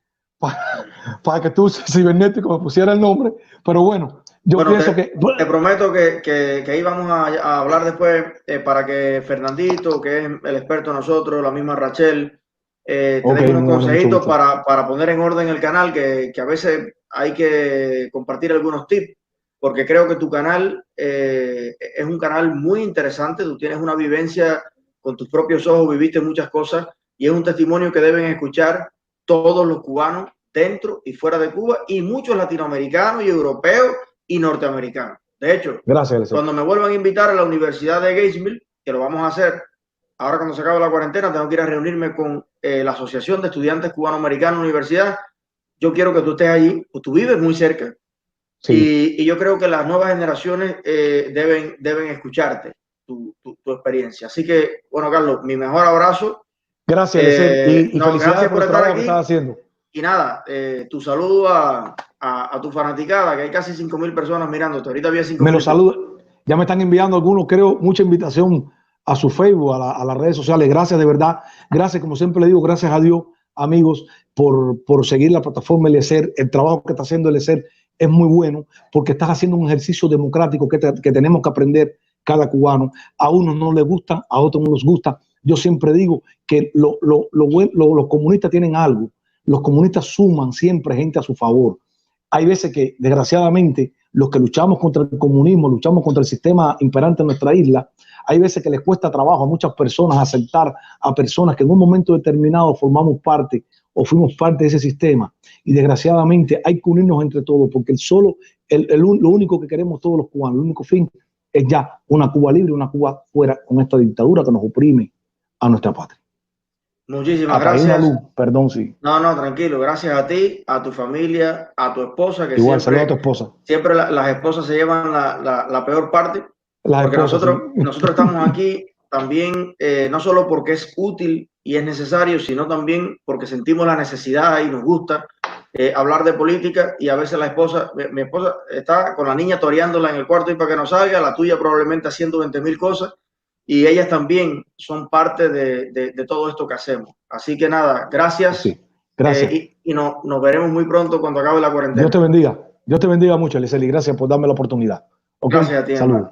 para que tú, cibernético, me pusiera el nombre, pero bueno, pienso que... Te prometo que ahí vamos a hablar después para que Fernandito, que es el experto de nosotros, la misma Rachel, te den unos consejitos para poner en orden el canal, que a veces hay que compartir algunos tips, porque creo que tu canal es un canal muy interesante. Tú tienes una vivencia con tus propios ojos, viviste muchas cosas y es un testimonio que deben escuchar todos los cubanos dentro y fuera de Cuba, y muchos latinoamericanos y europeos y norteamericanos. De hecho, gracias, cuando me vuelvan a invitar a la Universidad de Gainesville, que lo vamos a hacer ahora cuando se acabe la cuarentena, tengo que ir a reunirme con la Asociación de Estudiantes Cubano-Americanos Universidad. Yo quiero que tú estés allí, pues tú vives muy cerca. Sí. Y yo creo que las nuevas generaciones deben escucharte, tu experiencia. Así que, bueno, Carlos, mi mejor abrazo. Gracias, y felicidades por el trabajo que estás haciendo. Y nada, tu saludo a a tu fanaticada, que hay casi 5.000 personas mirándote. Ahorita había 5.000. Me lo saluda. Ya me están enviando algunos, creo, mucha invitación a su Facebook, a las redes sociales. Gracias, de verdad. Gracias, como siempre le digo, gracias a Dios, amigos, por seguir la plataforma Eliezer. El trabajo que está haciendo Eliezer es muy bueno porque estás haciendo un ejercicio democrático que tenemos que aprender cada cubano. A unos no les gusta, a otros no les gusta. Yo siempre digo que los comunistas tienen algo. Los comunistas suman siempre gente a su favor. Hay veces que, desgraciadamente, los que luchamos contra el comunismo, luchamos contra el sistema imperante en nuestra isla, hay veces que les cuesta trabajo a muchas personas aceptar a personas que en un momento determinado formamos parte o fuimos parte de ese sistema. Y desgraciadamente hay que unirnos entre todos, porque lo único que queremos todos los cubanos, el único fin es ya una Cuba libre, una Cuba fuera con esta dictadura que nos oprime a nuestra patria. Muchísimas gracias. Luz, perdón, sí. No, tranquilo. Gracias a ti, a tu familia, a tu esposa, que igual, siempre, saluda a tu esposa. Siempre las esposas se llevan la peor parte. Porque nosotros estamos aquí también, no solo porque es útil y es necesario, sino también porque sentimos la necesidad y nos gusta hablar de política. Y a veces mi esposa está con la niña toreándola en el cuarto y para que no salga, la tuya probablemente haciendo 20.000 cosas. Y ellas también son parte de todo esto que hacemos. Así que nada, gracias. Sí, gracias. Y nos veremos muy pronto cuando acabe la cuarentena. Dios te bendiga. Dios te bendiga mucho, Eliezer, y gracias por darme la oportunidad. Okay. Gracias a ti. Saludos.